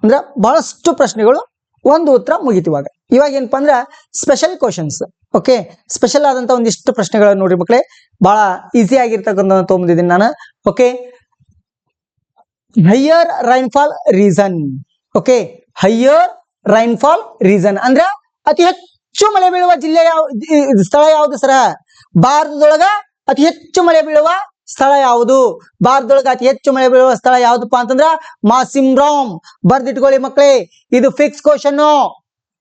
ಅಂದ್ರ ಬಹಳಷ್ಟು ಪ್ರಶ್ನೆಗಳು ಒಂದು ಉತ್ತರ ಮುಗೀತು. ಇವಾಗ ಏನಪ್ಪಾ ಅಂದ್ರ ಸ್ಪೆಷಲ್ ಕ್ವಶನ್ಸ್. ಓಕೆ, ಸ್ಪೆಷಲ್ ಆದಂತ ಒಂದಿಷ್ಟು ಪ್ರಶ್ನೆಗಳನ್ನ ನೋಡ್ರಿ ಮಕ್ಕಳೇ, ಬಹಳ ಈಸಿ ಆಗಿರ್ತಕ್ಕಂಥ ತೊಗೊಂಡಿದ್ದೀನಿ ನಾನು. Okay, higher rainfall reason. Okay, higher rainfall reason ಅಂದ್ರ ಅತಿ ಹೆಚ್ಚು ಮಳೆ ಬೀಳುವ ಜಿಲ್ಲೆ ಸ್ಥಳ ಯಾವುದು ಸರ? ಭಾರತದೊಳಗ ಅತಿ ಹೆಚ್ಚು ಮಳೆ ಬೀಳುವ ಸ್ಥಳ ಯಾವುದು? ಭಾರತದೊಳಗ ಅತಿ ಹೆಚ್ಚು ಮಳೆ ಬೀಳುವ ಸ್ಥಳ ಯಾವ್ದಪ್ಪ ಅಂತಂದ್ರ ಮಾಸಿಮ್ರಾಮ್. ಬರ್ದಿಟ್ಕೊಳ್ಳಿ ಮಕ್ಕಳೇ, ಇದು ಫಿಕ್ಸ್ ಕ್ವಶನ್.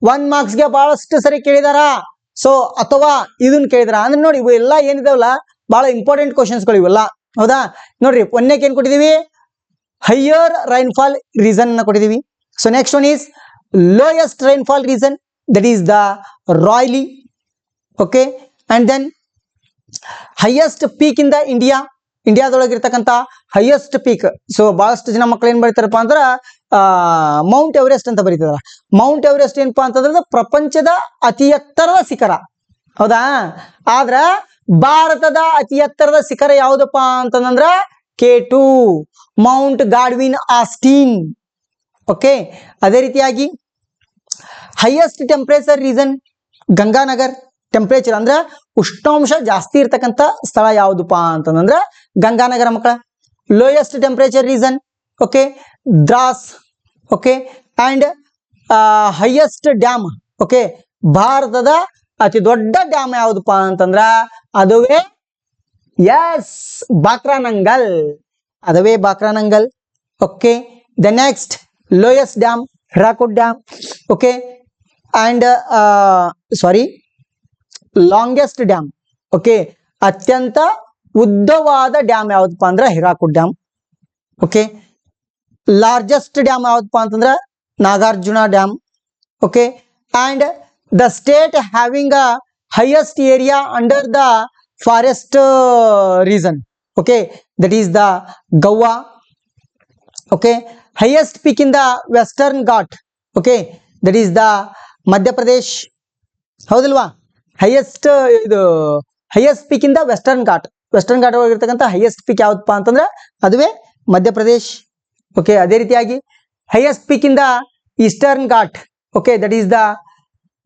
1 ಮಾರ್ಕ್ಸ್ಗೆ ಬಹಳಷ್ಟು ಸರಿ ಕೇಳಿದಾರ. ಸೊ ಅಥವಾ ಇದನ್ನ ಕೇಳಿದಾರ ಅಂದ್ರೆ ನೋಡಿ, ಇವು ಎಲ್ಲ ಏನಿದಾವಲ್ಲ ಬಹಳ ಇಂಪಾರ್ಟೆಂಟ್ ಕ್ವಶನ್ಸ್ಗಳು ಇವೆಲ್ಲ. ಹೌದಾ, ನೋಡ್ರಿ ಒಂದಕ್ಕೆ ಏನ್ ಕೊಟ್ಟಿದೀವಿ? ಹೈಯರ್ ರೈನ್ಫಾಲ್ ರೀಸನ್ ಅನ್ನ ಕೊಟ್ಟಿದೀವಿ. So next one is lowest rainfall region, that is the Ruyli. Okay, and then highest peak in the ಇಂಡಿಯಾದೊಳಗಿರ್ತಕ್ಕಂಥ ಹೈಯೆಸ್ಟ್ ಪೀಕ್. ಸೊ ಬಹಳಷ್ಟು ಜನ ಮಕ್ಕಳು ಏನ್ ಬರೀತಾರಪ್ಪ ಅಂದ್ರ ಮೌಂಟ್ ಎವರೆಸ್ಟ್ ಅಂತ ಬರೀತಾರ. ಮೌಂಟ್ ಎವರೆಸ್ಟ್ ಏನಪ್ಪಾ ಅಂತಂದ್ರೆ ಪ್ರಪಂಚದ ಅತಿ ಎತ್ತರದ ಶಿಖರ. ಹೌದಾ. ಆದ್ರ ಭಾರತದ ಅತಿ ಎತ್ತರದ ಶಿಖರ ಯಾವುದಪ್ಪ ಅಂತಂದ್ರ K2 Mount Godwin Austin. Okay, ಅದೇ ರೀತಿಯಾಗಿ highest temperature reason Ganganagar. Temperature ಅಂದ್ರ ಉಷ್ಣಾಂಶ ಜಾಸ್ತಿ ಇರ್ತಕ್ಕಂಥ ಸ್ಥಳ ಯಾವುದಪ್ಪ ಅಂತಂದ್ರ ಗಂಗಾನಗರ ಮಕ್ಕಳ. Lowest temperature reason okay Dras. Okay, and highest dam okay ಭಾರತದ ಅತಿ ದೊಡ್ಡ ಡ್ಯಾಮ್ ಯಾವುದಪ್ಪ ಅಂತಂದ್ರ ಅದುವೇ ಎಸ್ ಬಾಕ್ರಾನಂಗಲ್. ಅದುವೇ Bhakra Nangal. Okay, the next lowest dam Hirakud dam. Okay, and sorry longest dam. Okay, ಅತ್ಯಂತ ಉದ್ದವಾದ ಡ್ಯಾಮ್ ಯಾವ್ದಪ್ಪ ಅಂದ್ರ Hirakud dam. Okay, largest dam ಯಾವ್ದಪ್ಪ ಅಂತಂದ್ರ Nagarjuna dam. Okay, and the state having a highest area under the forest reason. Okay, that is the Goa. Okay, highest peak in the western ghat. Okay, that is the Madhya Pradesh. ಹೌದಲ್ವಾ. ಹೈಯೆಸ್ಟ್ ಇದು highest peak in the western ghat. Western Ghat ಒಳಗಿರ್ತಕ್ಕಂಥ ಹೈಯೆಸ್ಟ್ ಪೀಕ್ ಯಾವ್ದಪ್ಪ ಅಂತಂದ್ರೆ ಅದುವೇ ಮಧ್ಯಪ್ರದೇಶ್. ಓಕೆ, ಅದೇ ರೀತಿಯಾಗಿ highest peak in the Eastern Ghat. Okay, that is the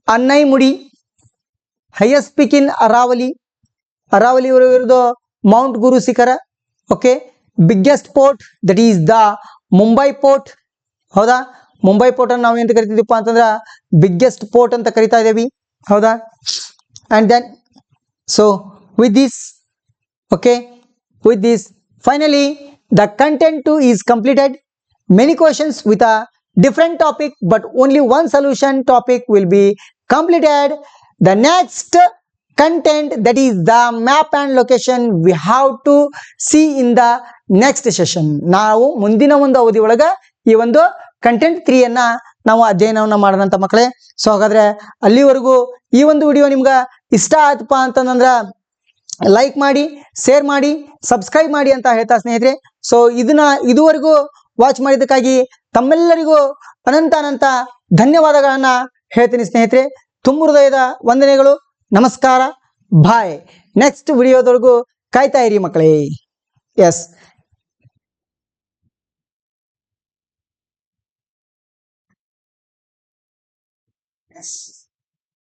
Anaimudi. Highest peak in Aravali. Aravali ಇರೋದು Mount Guru Shikhar. Okay, biggest port that is the Mumbai port. ಹೌದಾ, ಮುಂಬೈ ಪೋರ್ಟ್ ಅನ್ನು ನಾವು ಎಂತ ಕರಿತಿದ್ದೀವಿ ಅಂತಂದ್ರ ಬಿಗ್ಗೆಸ್ಟ್ ಪೋರ್ಟ್ ಅಂತ ಕರಿತಾ ಇದ್ದೇವೆ. ಹೌದಾ. And then so with this okay with this finally the content 2 is completed. Many questions with a different topic but only one solution topic will be completed. The next content that is the map and location we have to see in the next session. ನಾವು ಮುಂದಿನ ಒಂದು ಅವಧಿ ಒಳಗ ಈ ಒಂದು ಕಂಟೆಂಟ್ 3 ಅನ್ನ ನಾವು ಅಧ್ಯಯನವನ್ನ ಮಾಡೋಣಂತ ಮಕ್ಕಳೇ. ಸೊ ಹಾಗಾದ್ರೆ ಅಲ್ಲಿವರೆಗೂ ಈ ಒಂದು ವಿಡಿಯೋ ನಿಮ್ಗೆ ಇಷ್ಟ ಆಯ್ತಪ್ಪ ಅಂತಂದ್ರ ಲೈಕ್ ಮಾಡಿ, ಶೇರ್ ಮಾಡಿ, ಸಬ್ಸ್ಕ್ರೈಬ್ ಮಾಡಿ ಅಂತ ಹೇಳ್ತಾ ಸ್ನೇಹಿತರೆ. ಸೊ ಇದನ್ನ ಇದುವರೆಗೂ ವಾಚ್ ಮಾಡಿದ್ದಕ್ಕಾಗಿ ತಮ್ಮೆಲ್ಲರಿಗೂ ಅನಂತ ಧನ್ಯವಾದಗಳನ್ನ ಹೇಳ್ತೀನಿ ಸ್ನೇಹಿತರೆ. ತುಂಬ ಹೃದಯದ ವಂದನೆಗಳು. ನಮಸ್ಕಾರ, ಬಾಯ್. ನೆಕ್ಸ್ಟ್ ವಿಡಿಯೋದವರೆಗೂ ಕಾಯ್ತಾ ಇರಿ ಮಕ್ಕಳೇ. ಎಸ್. Yes.